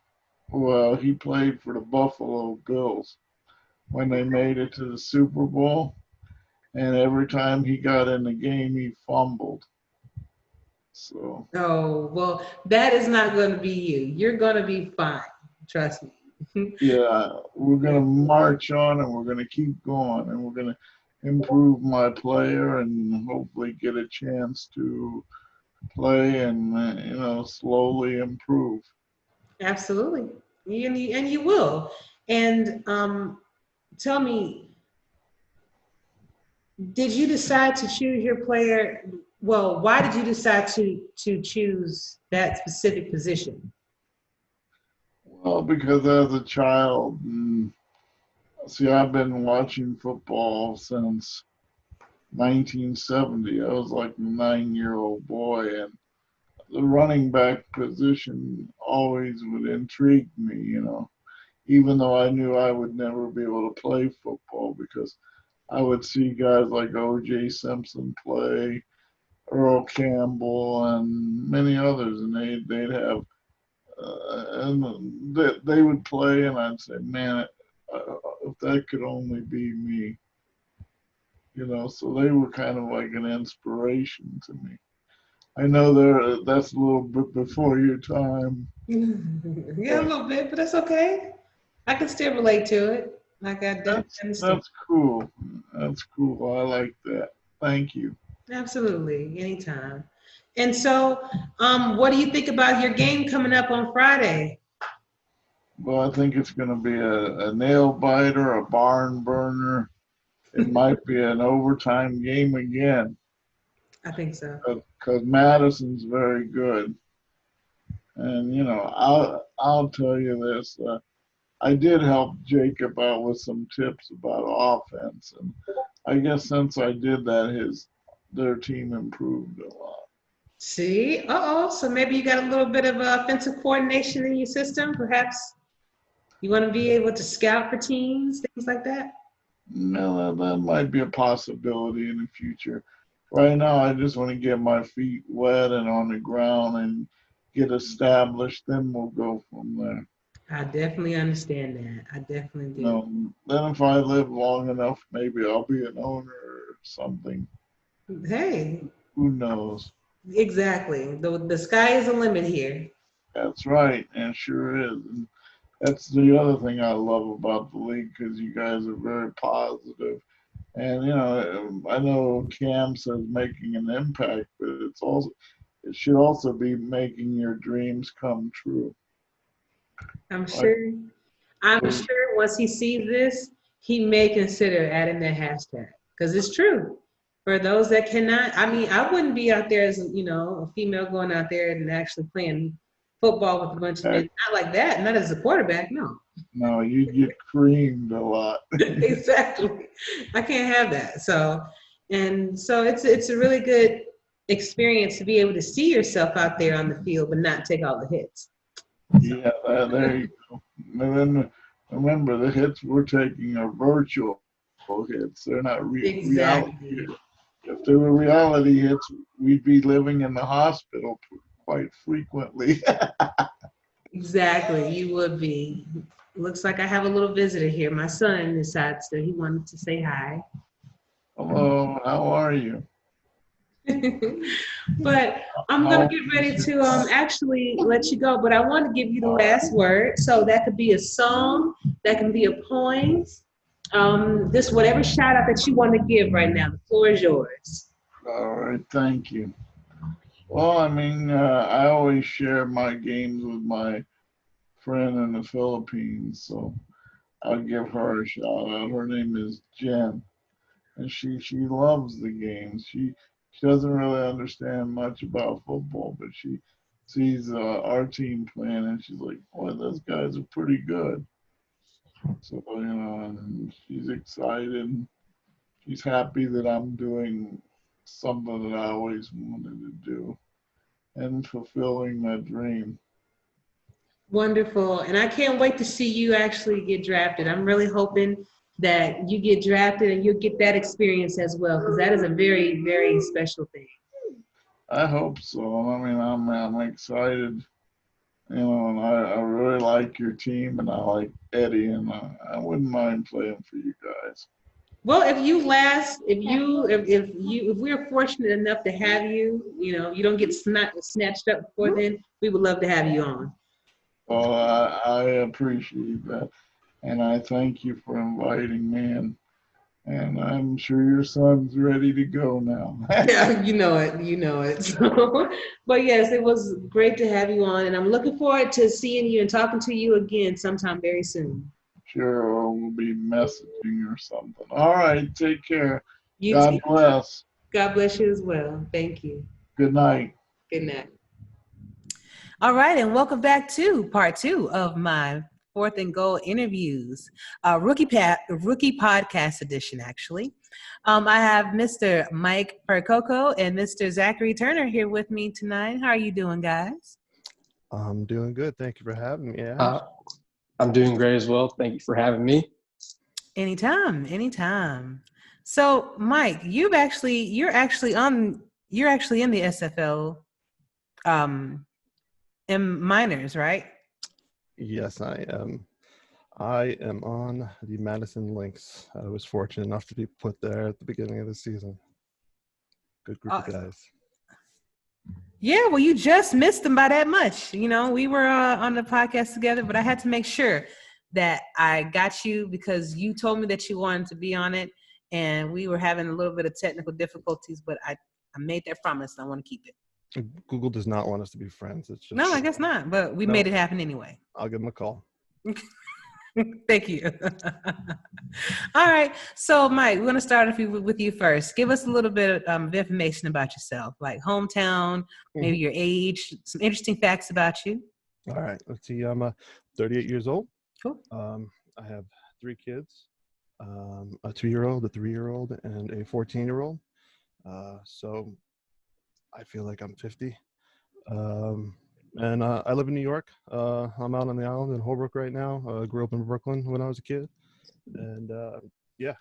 Well, he played for the Buffalo Bills when they made it to the Super Bowl, and every time he got in the game, he fumbled. So Oh, well, that is not going to be you. You're going to be fine. Trust me. yeah, we're gonna march on, and we're gonna keep going, and we're gonna improve my player, and hopefully get a chance to play and slowly improve. Absolutely. And you will. And tell me, did you decide to choose your player? Well, why did you decide to choose that specific position? Well, because as a child, see, I've been watching football since 1970. I was like a 9-year-old boy, and the running back position always would intrigue me, even though I knew I would never be able to play football because I would see guys like O.J. Simpson play, Earl Campbell, and many others, and they'd have and they would play, and I'd say, man, if that could only be me, So they were kind of like an inspiration to me. I know that's a little bit before your time. Yeah, a little bit, but that's okay. I can still relate to it. Like I definitely understand. That's cool. That's cool. I like that. Thank you. Absolutely, anytime. And so, what do you think about your game coming up on Friday? Well, I think it's going to be a nail biter, a barn burner. It might be an overtime game again. I think so. Because Madison's very good. And, I'll tell you this. I did help Jacob out with some tips about offense. And I guess since I did that, their team improved a lot. See? So maybe you got a little bit of offensive coordination in your system, perhaps? You want to be able to scout for teams, things like that? No, that might be a possibility in the future. Right now, I just want to get my feet wet and on the ground and get established. Then we'll go from there. I definitely understand that. I definitely do. Then if I live long enough, maybe I'll be an owner or something. Hey. Who knows? Exactly. The sky is the limit here. That's right, and sure is. And that's the other thing I love about the league, because you guys are very positive. And, I know Cam says making an impact, but it should also be making your dreams come true. I'm sure once he sees this, he may consider adding that hashtag, because it's true. For those that cannot, I wouldn't be out there as, a female going out there and actually playing football with a bunch of men. Not like that. Not as a quarterback, no. No, you get creamed a lot. Exactly. I can't have that. So it's a really good experience to be able to see yourself out there on the field, but not take all the hits. Yeah, there you go. And then remember, the hits we're taking are virtual hits. They're not reality hits. If they were reality hits, we'd be living in the hospital quite frequently. Exactly, you would be. Looks like I have a little visitor here. My son decides that he wanted to say hi. Hello, how are you? But I'm going to get ready to actually let you go, but I want to give you the last word. So that could be a song, that can be a poem, just whatever shout out that you want to give right now. The floor is yours. All right, thank you. Well, I always share my games with my friend in the Philippines, so I'll give her a shout out. Her name is Jen, and she loves the games. She doesn't really understand much about football, but she sees our team playing, and she's like, "Boy, those guys are pretty good." So, and she's excited. She's happy that I'm doing something that I always wanted to do and fulfilling that dream. Wonderful. And I can't wait to see you actually get drafted. I'm really hoping that you get drafted and you'll get that experience as well, because that is a very, very special thing. I hope so. I'm excited. And I really like your team, and I like Eddie, and I wouldn't mind playing for you guys. Well, if we're fortunate enough to have you, you don't get snatched up before then, we would love to have you on. Well, I appreciate that, and I thank you for inviting me, and I'm sure your son's ready to go now. Yeah, you know it. So, but yes, it was great to have you on, and I'm looking forward to seeing you and talking to you again sometime very soon. Sure, or we'll be messaging or something. All right, take care. God bless. God bless you as well. Thank you. Good night. Good night. All right, and welcome back to part 2 of my 4th and Goal interviews, rookie podcast edition, actually. I have Mr. Mike Percoco and Mr. Zachary Turner here with me tonight. How are you doing, guys? I'm doing good. Thank you for having me. I'm doing great as well. Thank you for having me. Anytime. So, Mike, you're actually in the SFL M minors, right? Yes, I am. I am on the Madison Lynx. I was fortunate enough to be put there at the beginning of the season. Good group of guys. Yeah, well, you just missed them by that much. We were on the podcast together, but I had to make sure that I got you because you told me that you wanted to be on it, and we were having a little bit of technical difficulties, but I made that promise, and I want to keep it. Google does not want us to be friends. It's just no, I guess not, but we made it happen anyway. I'll give them a call. Thank you. All right. So, Mike, we're going to start with you first. Give us a little bit of information about yourself, like hometown, maybe your age, some interesting facts about you. All right. Let's see. I'm 38 years old. Cool. I have 3 kids, a 2-year-old, a 3-year-old, and a 14-year-old. So I feel like I'm 50. And I live in New York. I'm out on the island in Holbrook right now. Grew up in Brooklyn when I was a kid. And yeah,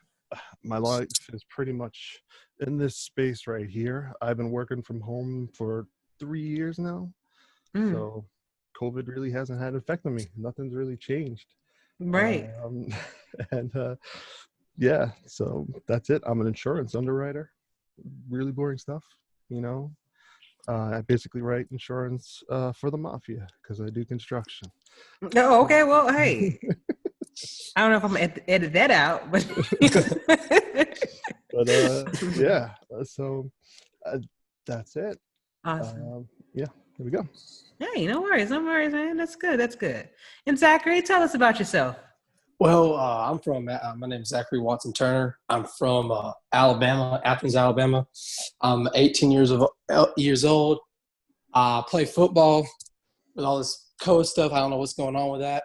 my life is pretty much in this space right here. I've been working from home for 3 years now. So COVID really hasn't had an effect on me. Nothing's really changed. Right. And yeah, so that's it. I'm an insurance underwriter. Really boring stuff, you know. I basically write insurance for the mafia because I do construction. Oh, okay. Well, hey, I don't know if I'm going to edit that out, but yeah. So that's it. Awesome. Yeah, here we go. Hey, no worries, man. That's good. And Zachary, tell us about yourself. Well, I'm from, my name is Zachary Watson Turner. I'm from Alabama, Athens, Alabama. I'm 18 years old. I play football with all this code stuff. I don't know what's going on with that,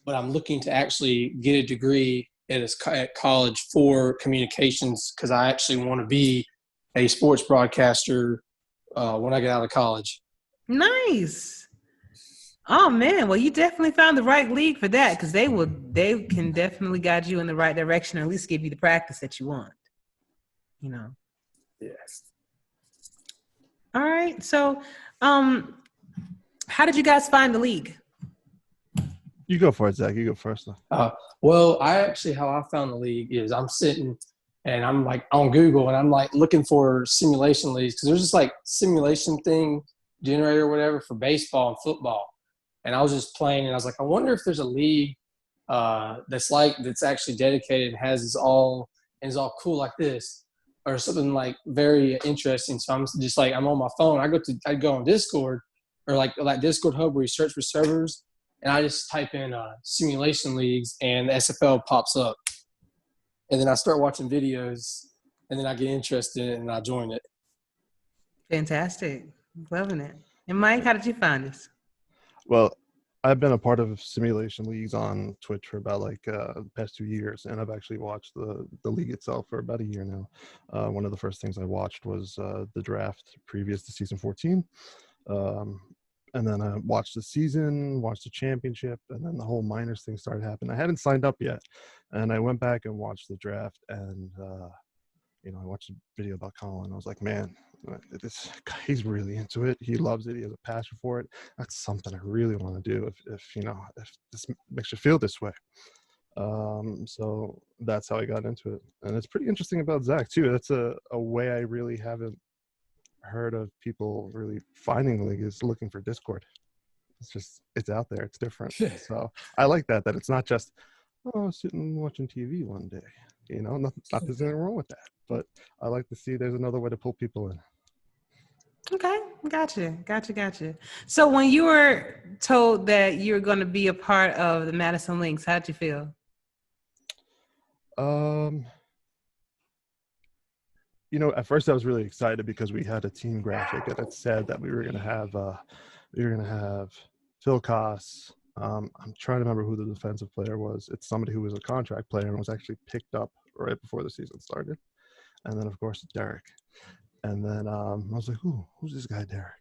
but I'm looking to actually get a degree at college for communications because I actually want to be a sports broadcaster when I get out of college. Nice. Oh man, well you definitely found the right league for that because they can definitely guide you in the right direction or at least give you the practice that you want. You know. Yes. All right. So, how did you guys find the league? You go for it, Zach. You go first. Well, how I found the league is I'm sitting and I'm like on Google and I'm like looking for simulation leagues because there's this like simulation thing generator or whatever for baseball and football. And I was just playing, and I was like, I wonder if there's a league that's actually dedicated and is all cool like this, or something like very interesting. So I'm just like, I'm on my phone. I go on Discord or like Discord Hub where you search for servers, and I just type in simulation leagues, and the SFL pops up, and then I start watching videos, and then I get interested in it, and I join it. Fantastic, loving it. And Mike, how did you find this? Well, I've been a part of simulation leagues on Twitch for about the past 2 years, and I've actually watched the league itself for about a year now. One of the first things I watched was the draft previous to season 14. And then I watched the season, watched the championship, and then the whole minors thing started happening. I hadn't signed up yet, and I went back and watched the draft, and I watched a video about Colin. I was like, man, he's really into it. He loves it. He has a passion for it. That's something I really want to do if this makes you feel this way. So that's how I got into it. And it's pretty interesting about Zach too. That's a way I really haven't heard of people really finding the league is looking for Discord. It's out there. It's different. So I like that it's not just, sitting watching TV one day. Not there's anything wrong with that. But I like to see there's another way to pull people in. Okay, gotcha. So when you were told that you were going to be a part of the Madison Lynx, how'd you feel? At first I was really excited because we had a team graphic and it said that we were going to have Phil Koss. I'm trying to remember who the defensive player was. It's somebody who was a contract player and was actually picked up right before the season started. And then, of course, Derek. And then I was like, who's this guy, Derek?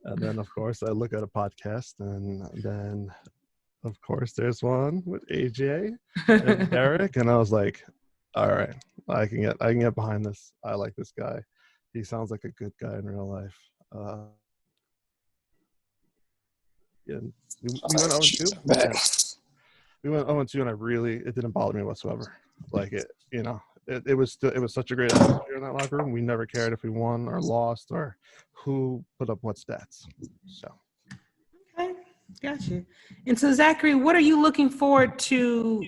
And then, of course, I look at a podcast. And then, of course, there's one with AJ and Derek. And I was like, all right, I can get behind this. I like this guy. He sounds like a good guy in real life. Yeah, we went 0-2. Yeah. We went 0-2, and it didn't bother me whatsoever. Like it was such a great atmosphere in that locker room. We never cared if we won or lost or who put up what stats. So. Okay, got you. And so Zachary, what are you looking forward to?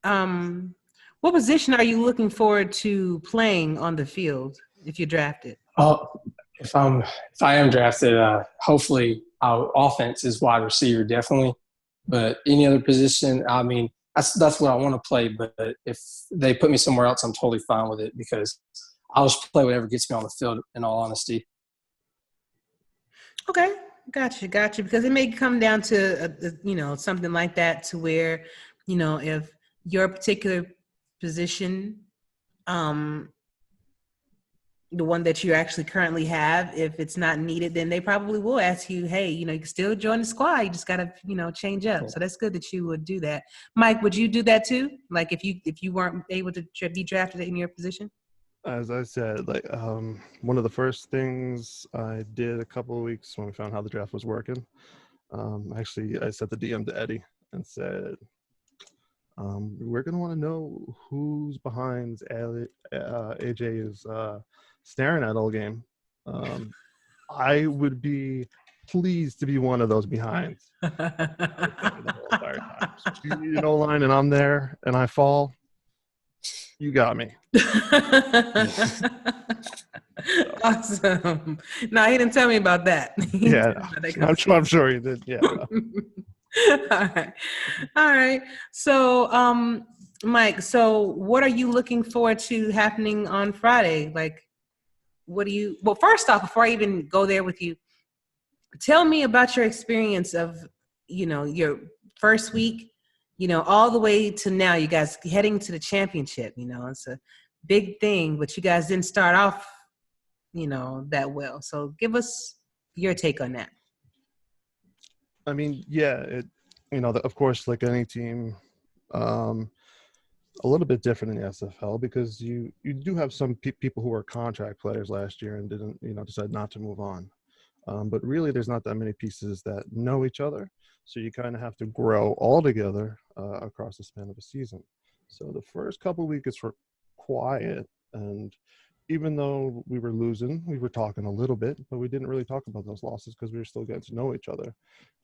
What position are you looking forward to playing on the field if you're drafted? If I am drafted, hopefully our offense is wide receiver, definitely. But any other position, I mean, that's what I want to play. But if they put me somewhere else, I'm totally fine with it because I'll just play whatever gets me on the field, in all honesty. Okay, gotcha. Because it may come down to, something like that to where, if your particular position, the one that you actually currently have, if it's not needed, then they probably will ask you, hey, you can still join the squad. You just got to, change up. So that's good that you would do that. Mike, would you do that too? Like if you weren't able to be drafted in your position? As I said, one of the first things I did a couple of weeks when we found how the draft was working, actually I sent the DM to Eddie and said, we're going to want to know who's behind AJ is staring at all game. I would be pleased to be one of those behind. The whole entire time. So if you need an O-line and I'm there and I fall, you got me. Awesome. No, he didn't tell me about that. Yeah, I'm sure he did. Yeah. All right. So, Mike, so what are you looking forward to happening on Friday? Well, first off, before I even go there with you, tell me about your experience of, your first week, all the way to now, you guys heading to the championship. It's a big thing, but you guys didn't start off, that well. So give us your take on that. I mean, yeah, of course, like any team, a little bit different in the SFL because you do have some people who were contract players last year and didn't, decide not to move on. But really, there's not that many pieces that know each other. So you kind of have to grow all together across the span of a season. So the first couple of weeks were quiet. And even though we were losing, we were talking a little bit, but we didn't really talk about those losses because we were still getting to know each other.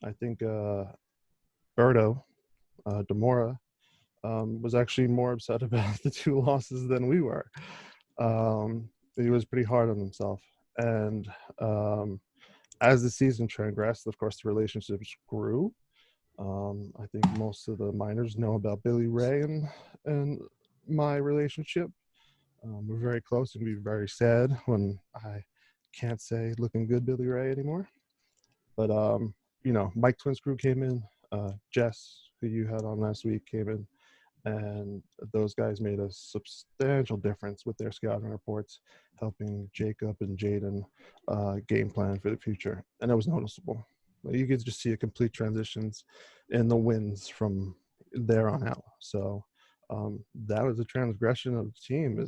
I think Bordeaux, Demora, was actually more upset about the 2 losses than we were. He was pretty hard on himself. And as the season progressed, of course, the relationships grew. I think most of the minors know about Billy Ray and my relationship. We're very close and we're very sad when I can't say looking good Billy Ray anymore. But, Mike Twins crew came in. Jess, who you had on last week, came in. And those guys made a substantial difference with their scouting reports, helping Jacob and Jaden game plan for the future. And it was noticeable. You could just see a complete transitions in the wins from there on out. So that was a transgression of the team.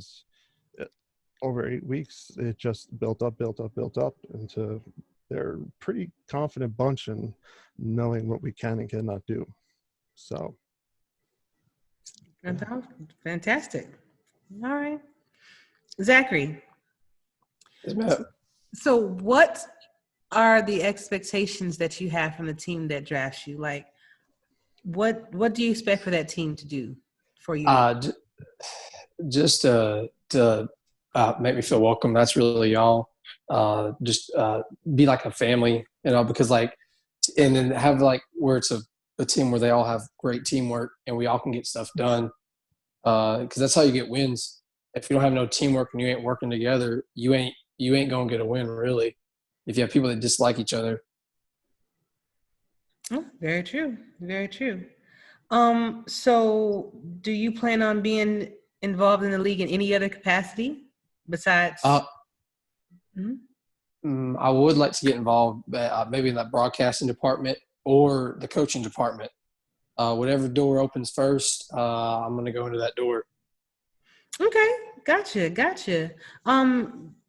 Over 8 weeks, it just built up into they're a pretty confident bunch in knowing what we can and cannot do. So. Fantastic. All right. Zachary. So what are the expectations that you have from the team that drafts you? Like, what do you expect for that team to do for you? Just to make me feel welcome. That's really y'all. Just be like a family, because and then have where it's a team where they all have great teamwork and we all can get stuff done. Because that's how you get wins. If you don't have no teamwork and you ain't working together, you ain't gonna get a win really. If you have people that dislike each other. Oh, very true. Very true. So do you plan on being involved in the league in any other capacity besides? I would like to get involved, maybe in that broadcasting department or the coaching department. Whatever door opens first, I'm going to go into that door. Okay. Gotcha.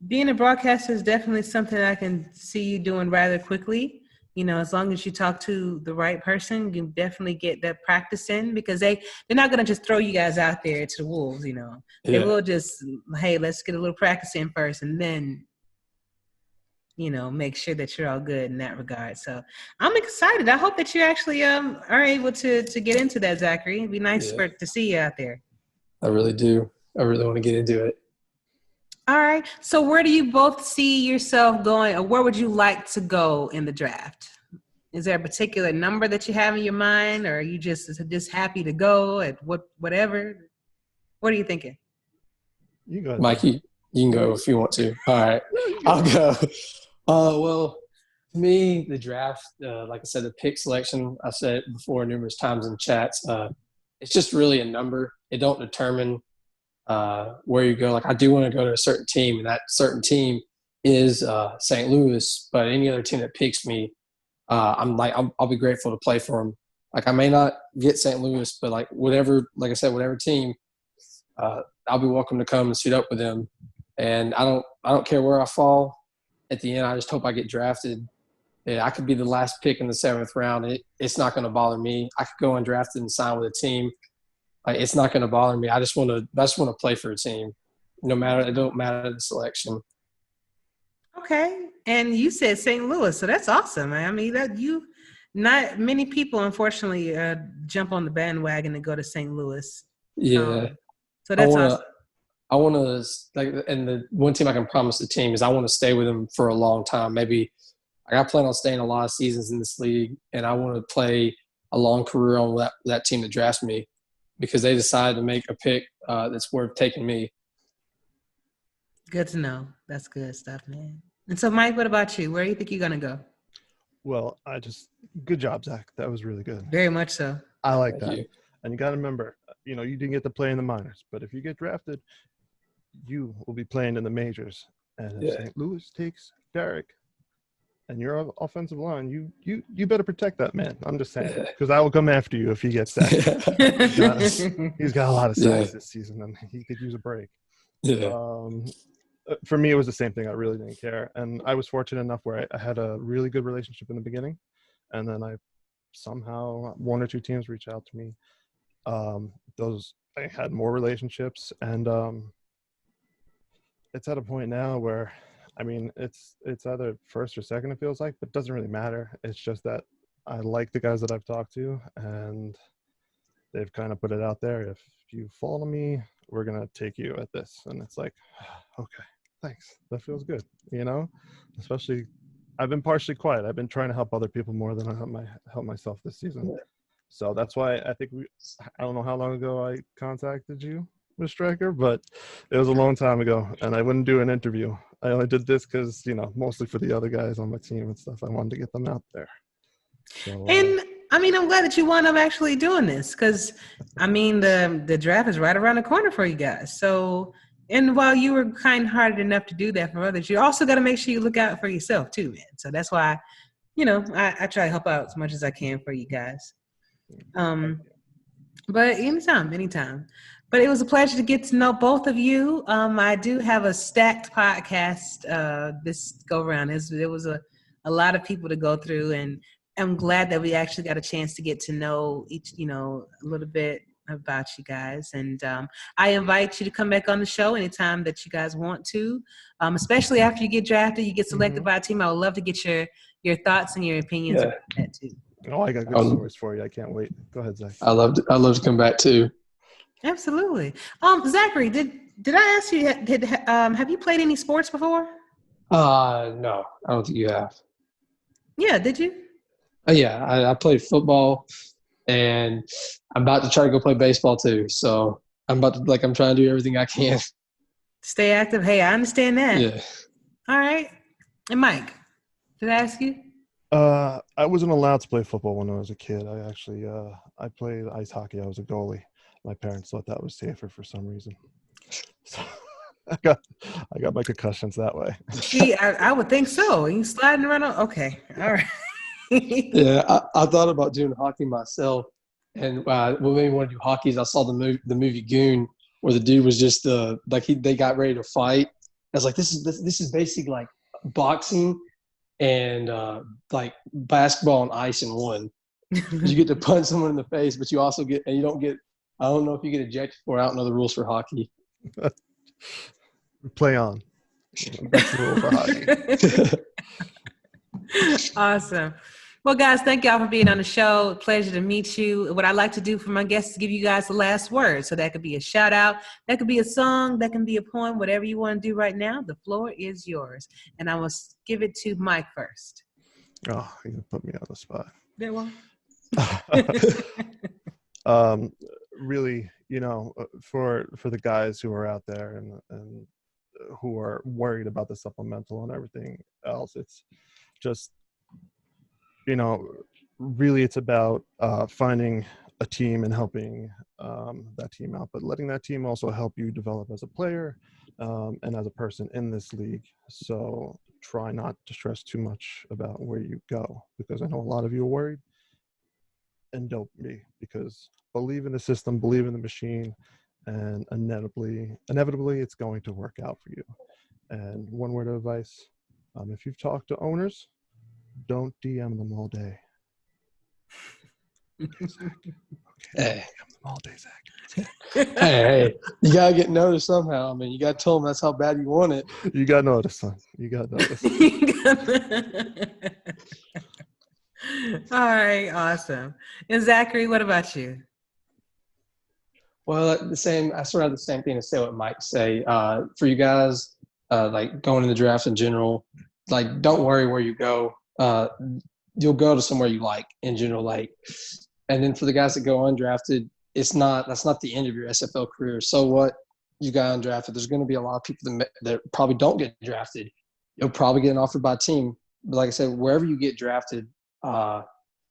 Being a broadcaster is definitely something I can see you doing rather quickly. As long as you talk to the right person, you can definitely get that practice in because they're not going to just throw you guys out there to the wolves, They will just, hey, let's get a little practice in first and then, make sure that you're all good in that regard. So I'm excited. I hope that you actually are able to get into that, Zachary. It'd be nice to see you out there. I really do. I really want to get into it. All right. So where do you both see yourself going, or where would you like to go in the draft? Is there a particular number that you have in your mind, or are you just happy to go at whatever? What are you thinking? You go ahead. Mikey, you can go if you want to. All right, I'll go. Well, to me, the draft, like I said, the pick selection, I said it before numerous times in chats, it's just really a number. It don't determine where you go. Like, I do want to go to a certain team, and that certain team is St. Louis, but any other team that picks me, I'll be grateful to play for them. Like, I may not get St. Louis, but like I said, whatever team, I'll be welcome to come and suit up with them. And I don't care where I fall. At the end, I just hope I get drafted. Yeah, I could be the last pick in the 7th round. It's not going to bother me. I could go undrafted and sign with a team. Like, it's not going to bother me. I just want to play for a team. It don't matter the selection. Okay. And you said St. Louis, so that's awesome. I mean, not many people, unfortunately, jump on the bandwagon and go to St. Louis. Yeah. So that's awesome. I want to, and the one team I can promise the team is I want to stay with them for a long time. Maybe I plan on staying a lot of seasons in this league, and I want to play a long career on that team that drafts me because they decided to make a pick that's worth taking me. Good to know. That's good stuff, man. And so, Mike, what about you? Where do you think you're going to go? Well, good job, Zach. That was really good. Very much so. I like Thank that. you. And you got to remember, you didn't get to play in the minors, but if you get drafted, you will be playing in the majors. And if St. Louis takes Derek and your offensive line, you better protect that man. I'm just saying, because I will come after you if he gets that. He's got a lot of size this season, and he could use a break. Yeah. For me, it was the same thing. I really didn't care. And I was fortunate enough where I had a really good relationship in the beginning. And then somehow one or two teams reached out to me. I had more relationships, and it's at a point now where, I mean, it's either first or second, it feels like, but it doesn't really matter. It's just that I like the guys that I've talked to, and they've kind of put it out there. If you follow me, we're going to take you at this. And it's like, okay, thanks. That feels good, especially I've been partially quiet. I've been trying to help other people more than I help myself this season. Yeah. So that's why I think I don't know how long ago I contacted you, Ms. Stryker, but it was a long time ago, and I wouldn't do an interview. I only did this because, mostly for the other guys on my team and stuff. I wanted to get them out there. So, and I mean, I'm glad that you wound up actually doing this because, I mean, the draft is right around the corner for you guys. So, and while you were kind-hearted enough to do that for others, you also got to make sure you look out for yourself too, man. So that's why, I try to help out as much as I can for you guys. But anytime. But it was a pleasure to get to know both of you. I do have a stacked podcast this go around. There was a lot of people to go through, and I'm glad that we actually got a chance to get to know each, a little bit about you guys. And I invite you to come back on the show anytime that you guys want to, especially after you get drafted, you get selected by a team. I would love to get your thoughts and your opinions about that too. Oh, I got good stories for you. I can't wait. Go ahead, Zach. I love to come back too. Absolutely. Zachary, did I ask you? Have you played any sports before? No, I don't think you have. Yeah, did you? Yeah, I played football, and I'm about to try to go play baseball too. So I'm trying to do everything I can. Stay active. Hey, I understand that. Yeah. All right. And Mike, did I ask you? I wasn't allowed to play football when I was a kid. I actually I played ice hockey. I was a goalie. My parents thought that was safer for some reason. So I got my concussions that way. See, I would think so. You sliding around? Okay. All right. Yeah, I thought about doing hockey myself. And when we want to do hockey, I saw the movie Goon, where the dude was just they got ready to fight. I was like, this is basically like boxing and like basketball on ice in one. You get to punch someone in the face, but you also get, and you don't get, I don't know if you get ejected for it. I don't know the rules for hockey. Play on. That's the rule for hockey. Awesome. Well, guys, thank y'all for being on the show. Pleasure to meet you. What I like to do for my guests is give you guys the last word. So that could be a shout out. That could be a song. That can be a poem. Whatever you want to do right now, the floor is yours. And I will give it to Mike first. Oh, you put me on the spot. Yeah, well. Really, for the guys who are out there and who are worried about the supplemental and everything else, it's just, really it's about finding a team and helping that team out, but letting that team also help you develop as a player and as a person in this league. So try not to stress too much about where you go, because I know a lot of you are worried, and don't be, because believe in the system, believe in the machine, and inevitably it's going to work out for you. And one word of advice, if you've talked to owners, don't DM them all day. Okay, Zach. Okay, Hey. DM them all day, Zach. Hey, you gotta get noticed somehow. I mean, you gotta tell them that's how bad you want it. You got noticed, son. You got noticed. All right, awesome. And Zachary, what about you? Well, I sort of have the same thing to say what Mike say. For you guys, like going in the draft in general, like don't worry where you go. You'll go to somewhere you like in general. Like, and then for the guys that go undrafted, that's not the end of your SFL career. So what? You got undrafted. There's going to be a lot of people that probably don't get drafted. You'll probably get an offer by a team. But like I said, wherever you get drafted,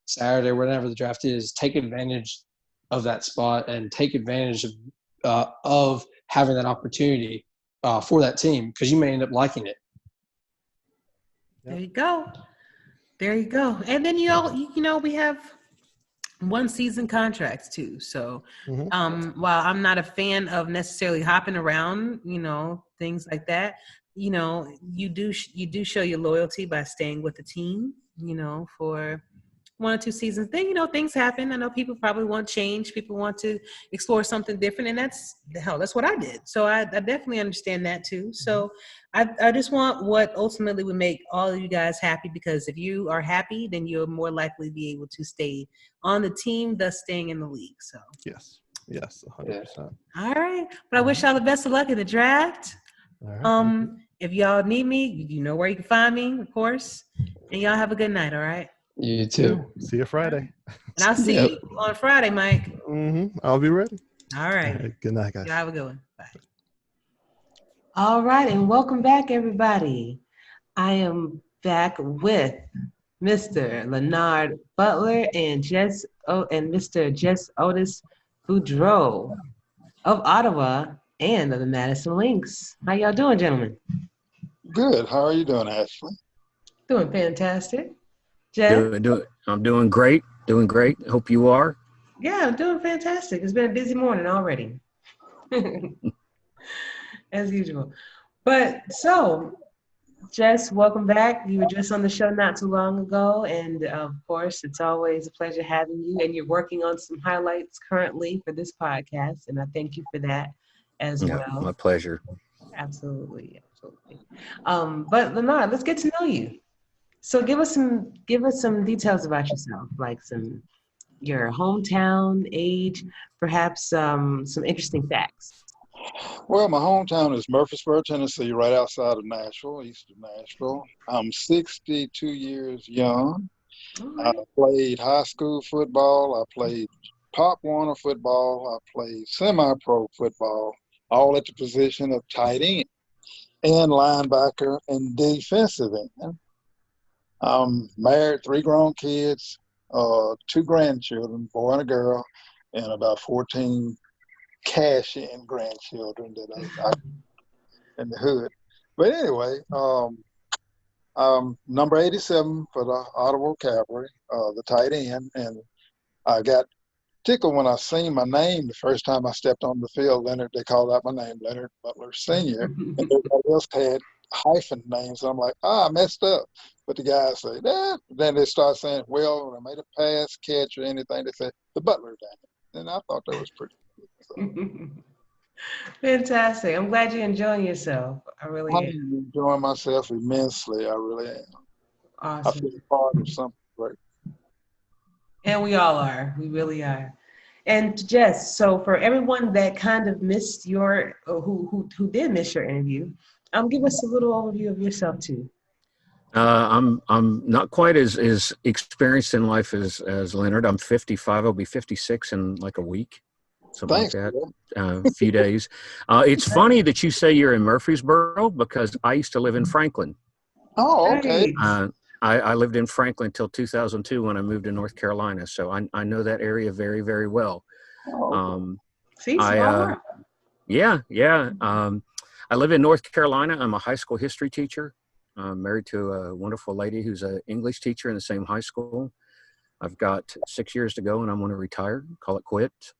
Saturday, whenever the draft is, take advantage of that spot and take advantage of having that opportunity for that team, because you may end up liking it. There you go. There you go. And then we have 1 season contracts too. So while I'm not a fan of necessarily hopping around, things like that, you do show your loyalty by staying with the team, for 1 or 2 seasons. Then, things happen. I know people probably want change. People want to explore something different. And that's what I did. So I definitely understand that too. So I just want what ultimately would make all of you guys happy, because if you are happy, then you'll more likely be able to stay on the team, thus staying in the league. So Yes, 100%. All right. But I wish y'all the best of luck in the draft. All right. If y'all need me, you know where you can find me, of course. And y'all have a good night, all right? You too. See you Friday. And I'll see you on Friday, Mike. I'll be ready. All right. Good night, guys. Y'all have a good one. Bye. All right, and welcome back, everybody. I am back with Mr. Leonard Butler and Mr. Jess Otis Bordeaux of Ottawa and of the Madison Lynx. How y'all doing, gentlemen? Good. How are you doing, Ashley? Doing fantastic. Jess? I'm doing great. Doing great. Hope you are. Yeah, I'm doing fantastic. It's been a busy morning already. As usual. But so, Jess, welcome back. You were just on the show not too long ago. And of course, it's always a pleasure having you. And you're working on some highlights currently for this podcast. And I thank you for that as well. My pleasure. Absolutely. But Leonard, let's get to know you. So give us some details about yourself, like your hometown, age, perhaps some interesting facts. Well, my hometown is Murfreesboro, Tennessee, right outside of Nashville, east of Nashville. I'm 62 years young. Right. I played high school football. I played Pop Warner football. I played semi-pro football, all at the position of tight end and linebacker and defensive end. I'm married, 3 grown kids, 2 grandchildren, boy and a girl, and about 14 cash-in grandchildren that I in the hood. But anyway, I'm number 87 for the Ottawa Cavalry, the tight end, and I got tickled when I seen my name the first time I stepped on the field. Leonard, they called out my name, Leonard Butler Sr., and everybody else had hyphen names. So I'm like, I messed up. But the guys say, then they start saying, well, when I made a pass, catch, or anything, they say, the Butler done it. And I thought that was pretty good. So. Fantastic. I'm glad you're enjoying yourself. I really am. I'm enjoying myself immensely. I really am. Awesome. I feel part of something great. And we all are. We really are. And Jess, so for everyone that kind of missed who did miss your interview, give us a little overview of yourself too. I'm not quite as experienced in life as Leonard. I'm 55. I'll be 56 in like a week, something Thanks. like that. A few days. It's funny that you say you're in Murfreesboro because I used to live in Franklin. Oh, okay. I lived in Franklin until 2002 when I moved to North Carolina, so I know that area very, very well. See, smart. Yeah. I live in North Carolina. I'm a high school history teacher. I'm married to a wonderful lady who's an English teacher in the same high school. I've got 6 years to go, and I'm going to retire, call it quits.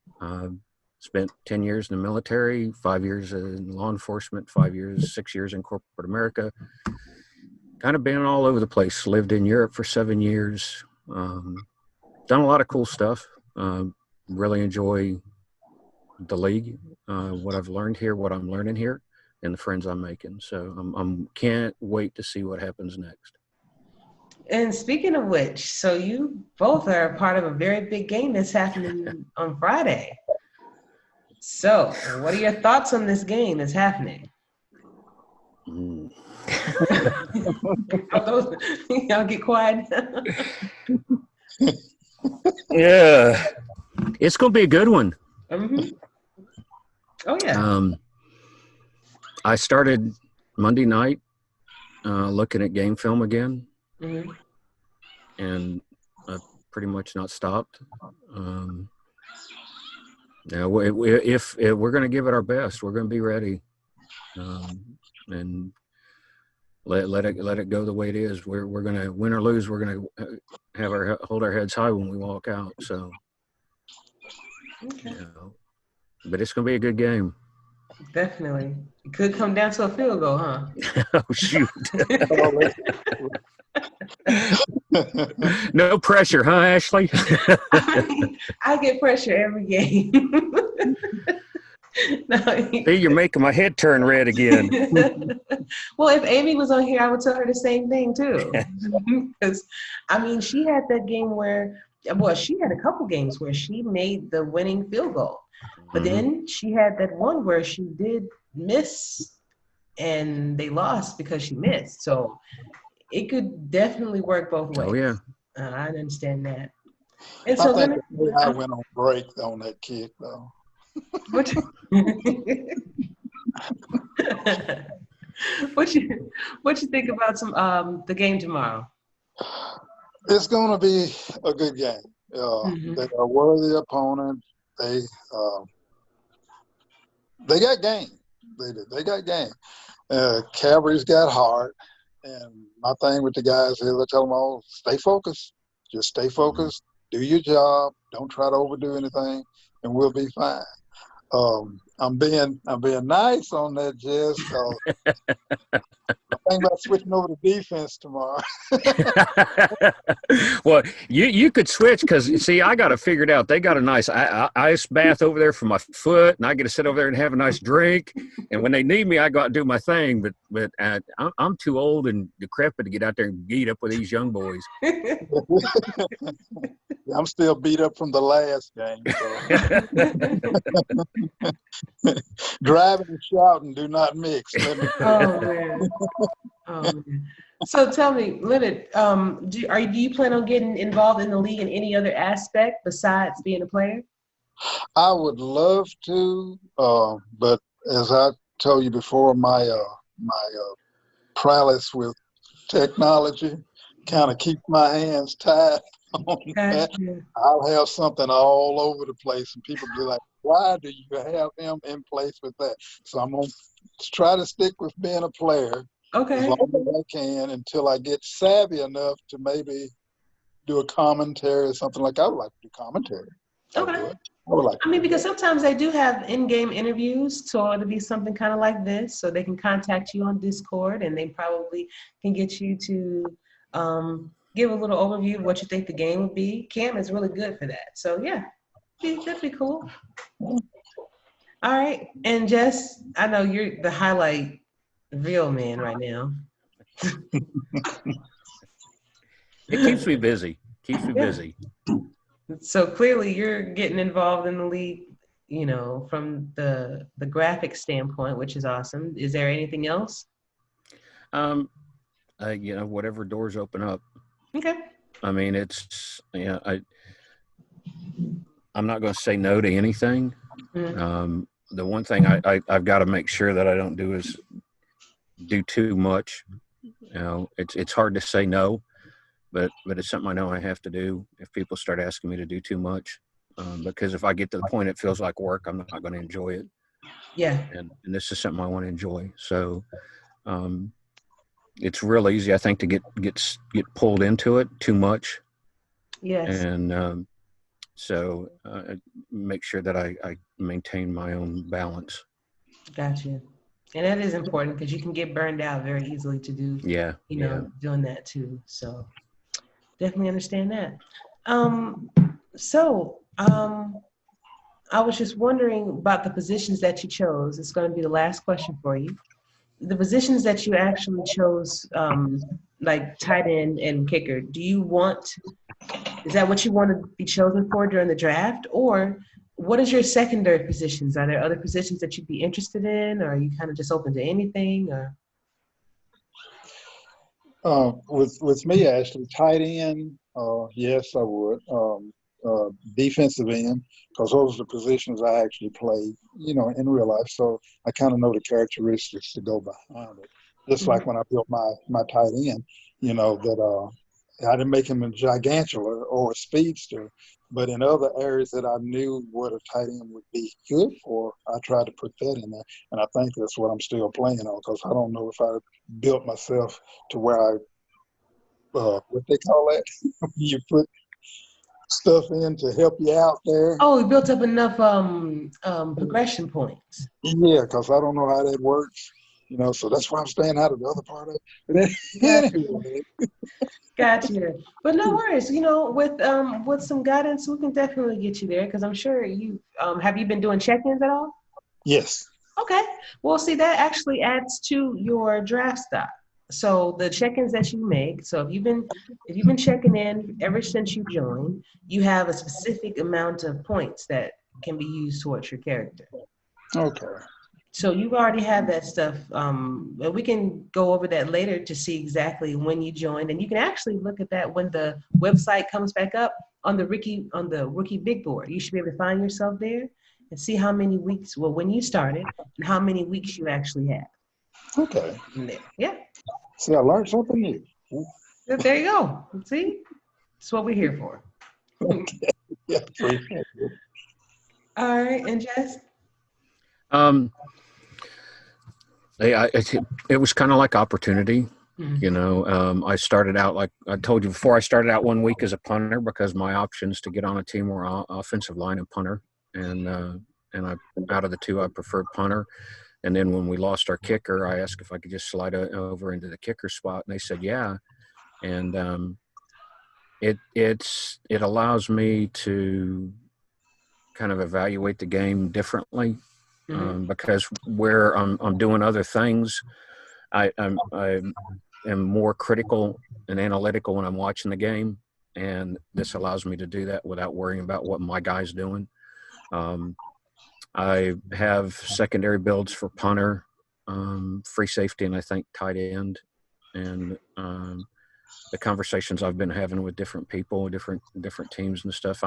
Spent 10 years in the military, 5 years in law enforcement, 6 years in corporate America. Kind of been all over the place. Lived in Europe for 7 years. Done a lot of cool stuff. Really enjoy the league, what I've learned here, what I'm learning here, and the friends I'm making. So I'm can't wait to see what happens next. And speaking of which, so you both are a part of a very big game that's happening on Friday. So what are your thoughts on this game that's happening? Y'all get quiet. Yeah, it's going to be a good one. Mm-hmm. Oh, yeah. I started Monday night looking at game film again, and I've pretty much not stopped. Now, if we're going to give it our best, we're going to be ready, and let it go the way it is. We're going to win or lose. We're going to hold our heads high when we walk out. So, okay. But it's going to be a good game. Definitely. It could come down to a field goal, huh? Oh, shoot. No pressure, huh, Ashley? I get pressure every game. See, you're making my head turn red again. Well, if Amy was on here, I would tell her the same thing, too. Because, she had that game she had a couple games where she made the winning field goal. But then she had that one where she did miss and they lost because she missed. So it could definitely work both ways. Oh, yeah. I understand that. And I so think I went on break on that kick, though. What you think about the game tomorrow? It's going to be a good game. They are a worthy opponent. They got game. They got game. Cavalry's got heart. And my thing with the guys is I tell them all, stay focused. Just stay focused. Do your job. Don't try to overdo anything, and we'll be fine. I'm being nice on that, Jess. I'm thinking about switching over to defense tomorrow. Well, you could switch because, see, I got it figured out. They got a nice ice bath over there for my foot, and I get to sit over there and have a nice drink. And when they need me, I go out and do my thing. But I'm too old and decrepit to get out there and beat up with these young boys. I'm still beat up from the last game. So. Driving and shouting do not mix. Oh, man. So tell me, Leonard, do you plan on getting involved in the league in any other aspect besides being a player? I would love to, but as I told you before, my prowess with technology kind of keeps my hands tied on that. I'll have something all over the place, and people be like, why do you have him in place with that? So I'm going to try to stick with being a player as long as I can until I get savvy enough to maybe do a commentary or something like that. I would like to do commentary. Okay. Like because sometimes they do have in-game interviews, so it'll be something kind of like this, so they can contact you on Discord, and they probably can get you to give a little overview of what you think the game would be. Cam is really good for that. So, yeah, that'd be cool. All right. And Jess, I know you're the highlight reel man right now. It keeps me busy. Busy. So clearly you're getting involved in the league, from the graphic standpoint, which is awesome. Is there anything else? whatever doors open up. Okay. I mean, I'm not going to say no to anything. Mm-hmm. The one thing I've got to make sure that I don't do is do too much. It's hard to say no, but it's something I know I have to do if people start asking me to do too much. Because if I get to the point it feels like work, I'm not going to enjoy it. Yeah. And this is something I want to enjoy. So it's real easy, I think, to get pulled into it too much. Yes. And so make sure that I maintain my own balance. Gotcha. And that is important because you can get burned out very easily to do, doing that too. So definitely understand that. I was just wondering about the positions that you chose. It's going to be the last question for you. The positions that you actually chose, like tight end and kicker, is that what you want to be chosen for during the draft? Or what is your secondary positions? Are there other positions that you'd be interested in, or are you kind of just open to anything? Or With me, actually, tight end, yes, I would. Defensive end, because those are the positions I actually played, in real life. So I kind of know the characteristics to go behind it. Just like when I built my tight end, that I didn't make him a gigantula or a speedster, but in other areas that I knew what a tight end would be good for, I tried to put that in there. And I think that's what I'm still playing on, because I don't know if I built myself to where what they call that? You put stuff in to help you out there. Oh, you built up enough progression points. Yeah, because I don't know how that works, so that's why I'm staying out of the other part of it. Anyway. Gotcha. But no worries, with some guidance, we can definitely get you there, because I'm sure you have you been doing check-ins at all? Yes. Okay. Well, see, that actually adds to your draft stock. So the check-ins that you make, so if you've been checking in ever since you joined, you have a specific amount of points that can be used towards your character. Okay. So you already have that stuff. And we can go over that later to see exactly when you joined, and you can actually look at that when the website comes back up on the rookie big board. You should be able to find yourself there and see how many weeks, when you started, and how many weeks you actually have. Okay. Yeah. See, I learned something new. There you go. See, that's what we're here for. Okay. Yeah. All right, and Jess. It was kind of like opportunity. Mm-hmm. I started out, like I told you before, I started out 1 week as a punter because my options to get on a team were offensive line and punter, and out of the two, I preferred punter. And then when we lost our kicker, I asked if I could just slide over into the kicker spot, and they said yeah. And it allows me to kind of evaluate the game differently. Because where I'm doing other things, I am more critical and analytical when I'm watching the game, and this allows me to do that without worrying about what my guy's doing. I have secondary builds for punter, free safety, and I think tight end. And the conversations I've been having with different people, different teams and stuff,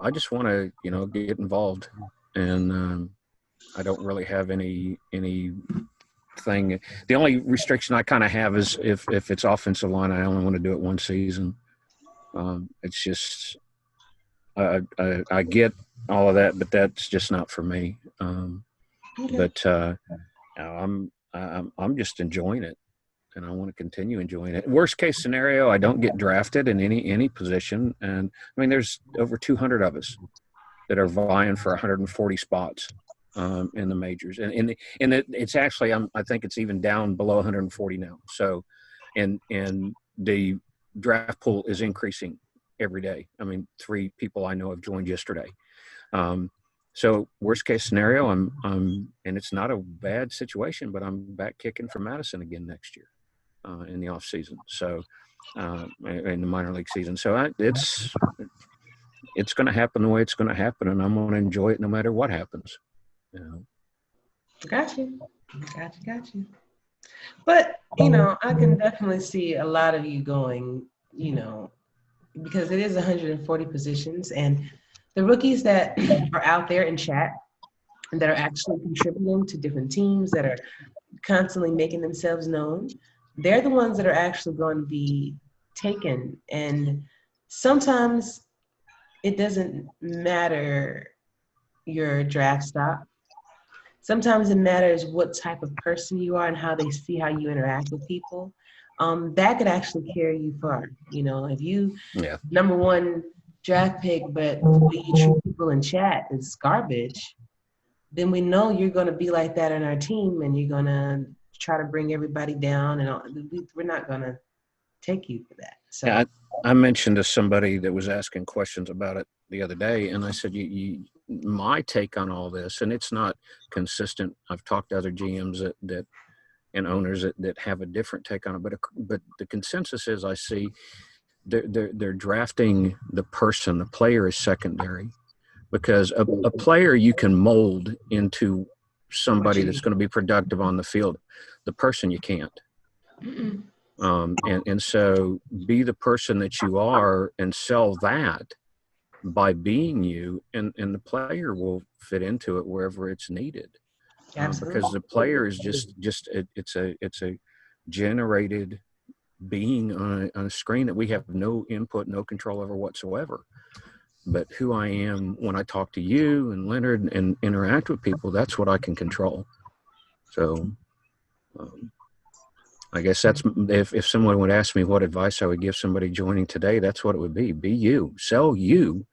I just want to, get involved, and I don't really have any thing. The only restriction I kind of have is if it's offensive line, I only want to do it one season. It's just I get all of that, but that's just not for me. But I'm just enjoying it, and I want to continue enjoying it. Worst case scenario, I don't get drafted in any position, and I mean there's over 200 of us that are vying for 140 spots in the majors, and it's actually I think it's even down below 140 now. So, and the draft pool is increasing every day. I mean, 3 people I know have joined yesterday. So worst case scenario, I'm and it's not a bad situation, but I'm back kicking for Madison again next year in the off season. So in the minor league season. So it's going to happen the way it's going to happen, and I'm going to enjoy it no matter what happens. Got you. But, you know, I can definitely see a lot of you going, you know, because it is 140 positions, and the rookies that are out there in chat that are actually contributing to different teams, that are constantly making themselves known, they're the ones that are actually going to be taken. And sometimes it doesn't matter your draft stock. Sometimes it matters what type of person you are and how they see how you interact with people. That could actually carry you far. You know, if you number one draft pick, but the way you treat people in chat is garbage, then we know you're going to be like that on our team, and you're going to try to bring everybody down, and we're not going to take you for that. So yeah, I mentioned to somebody that was asking questions about it the other day, and I said, my take on all this, and it's not consistent. I've talked to other GMs that and owners that have a different take on it, but the consensus is I see they're drafting the person. The player is secondary, because a player you can mold into somebody that's going to be productive on the field. The person you can't. And so be the person that you are and sell that by being you, and the player will fit into it wherever it's needed. Because the player is it's a generated being on a screen that we have no input, no control over whatsoever. But who I am when I talk to you and Leonard and interact with people, that's what I can control. So I guess that's, if someone would ask me what advice I would give somebody joining today, that's what it would be. Be you. Sell you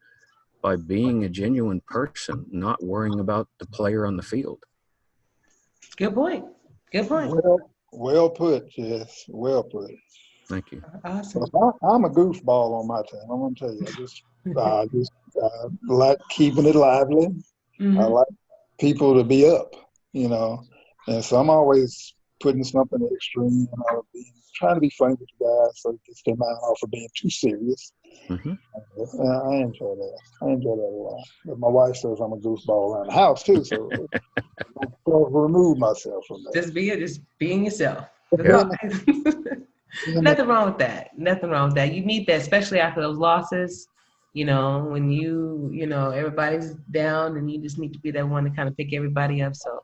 by being a genuine person, not worrying about the player on the field. Good point. Good point. Well put, Jess. Well put. Thank you. Awesome. I'm a goofball on my team. I'm gonna tell you. I just like keeping it lively. I like people to be up, you know, and so I'm always putting something extreme, trying to be funny with you guys, so it gets their mind off of being too serious. I enjoy that. I enjoy that a lot. But my wife says I'm a goofball around the house too, so I'll remove myself from that. Just being yourself. Yeah. Nothing wrong with that. Nothing wrong with that. You need that, especially after those losses. You know, when everybody's down, and you just need to be that one to kind of pick everybody up. So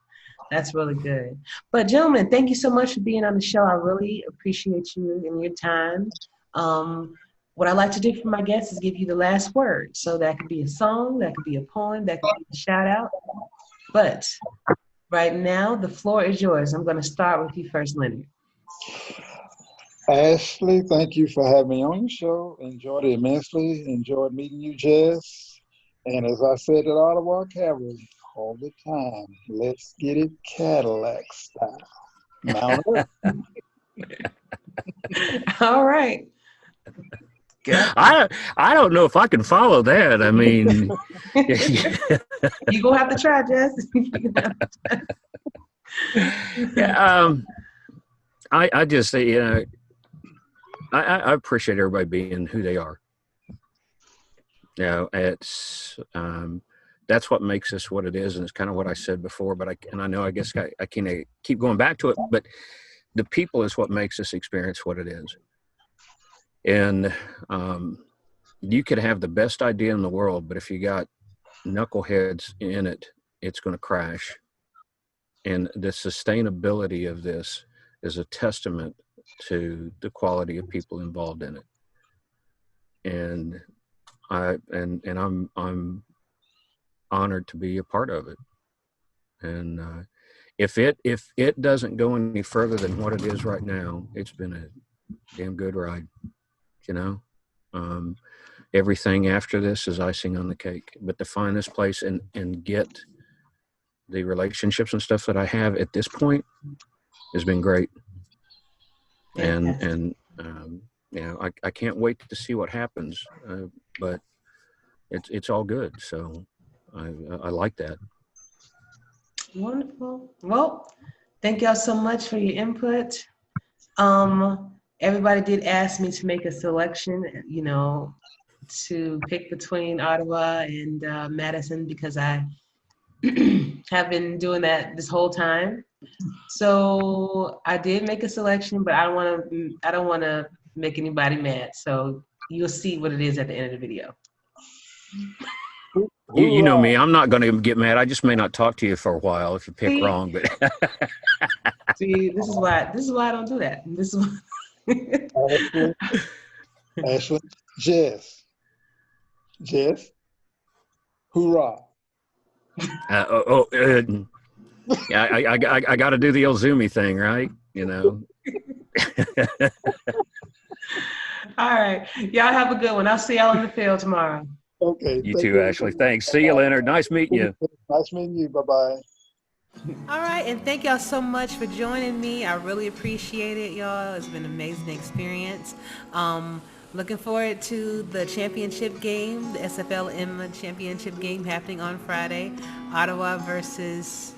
that's really good. But gentlemen, thank you so much for being on the show. I really appreciate you and your time. What I like to do for my guests is give you the last word. So that could be a song, that could be a poem, that could be a shout out. But right now, the floor is yours. I'm going to start with you first, Leonard. Ashley, thank you for having me on your show. Enjoyed it immensely. Enjoyed meeting you, Jess. And as I said at Ottawa Cavalry all the time, let's get it Cadillac style. Mount up. All right. I don't know if I can follow that. I mean, you're going to have to try, Jess. I just say, you know, I appreciate everybody being who they are. You know, it's that's what makes us what it is, and it's kind of what I said before. But I guess I can keep going back to it. But the people is what makes us experience what it is. And you could have the best idea in the world, but if you got knuckleheads in it, it's going to crash. And the sustainability of this is a testament to the quality of people involved in it. And I'm honored to be a part of it. And if it doesn't go any further than what it is right now, it's been a damn good ride. You know, everything after this is icing on the cake. But to find this place and get the relationships and stuff that I have at this point has been great. And you know, I can't wait to see what happens. But it's all good. So I like that. Wonderful. Well, thank y'all so much for your input. Everybody did ask me to make a selection, you know, to pick between Ottawa and Madison, because I have been doing that this whole time. So I did make a selection, but I don't want to make anybody mad. So you'll see what it is at the end of the video. You know me. I'm not going to get mad. I just may not talk to you for a while if you pick wrong. But see, this is why I don't do that. This is why. Ashley, Jess, hoorah! Yeah, I got to do the old Zoomy thing, right? You know. All right, y'all have a good one. I'll see y'all in the field tomorrow. Okay. You too, Ashley. Thanks. See you, Leonard. Nice meeting you. Nice meeting you. Bye-bye. All right, and thank y'all so much for joining me. I really appreciate it, y'all. It's been an amazing experience. Looking forward to the championship game, the SFLm championship game happening on Friday, Ottawa versus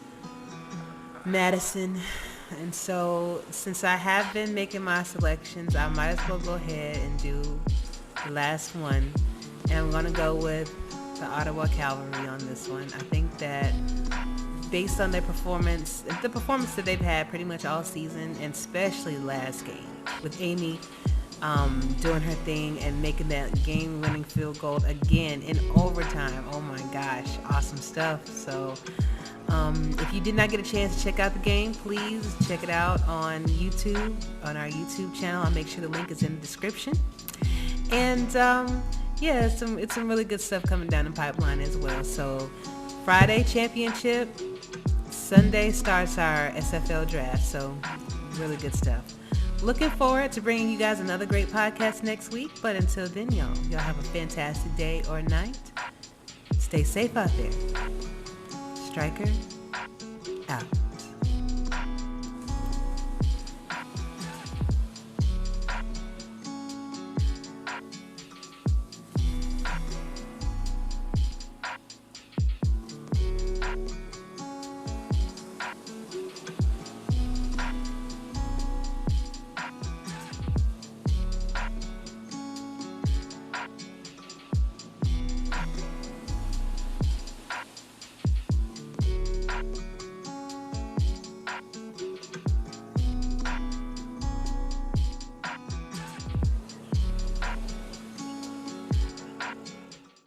Madison. And so since I have been making my selections, I might as well go ahead and do the last one. And I'm going to go with the Ottawa Cavalry on this one. I think that based on their performance, the performance that they've had pretty much all season, and especially last game with Amy doing her thing and making that game-winning field goal again in overtime. Oh my gosh, awesome stuff. So if you did not get a chance to check out the game, please check it out on YouTube, on our YouTube channel. I'll make sure the link is in the description. And yeah, it's some really good stuff coming down the pipeline as well. So Friday championship, Sunday starts our SFL draft. So really good stuff. Looking forward to bringing you guys another great podcast next week. But until then, y'all have a fantastic day or night. Stay safe out there. Striker out.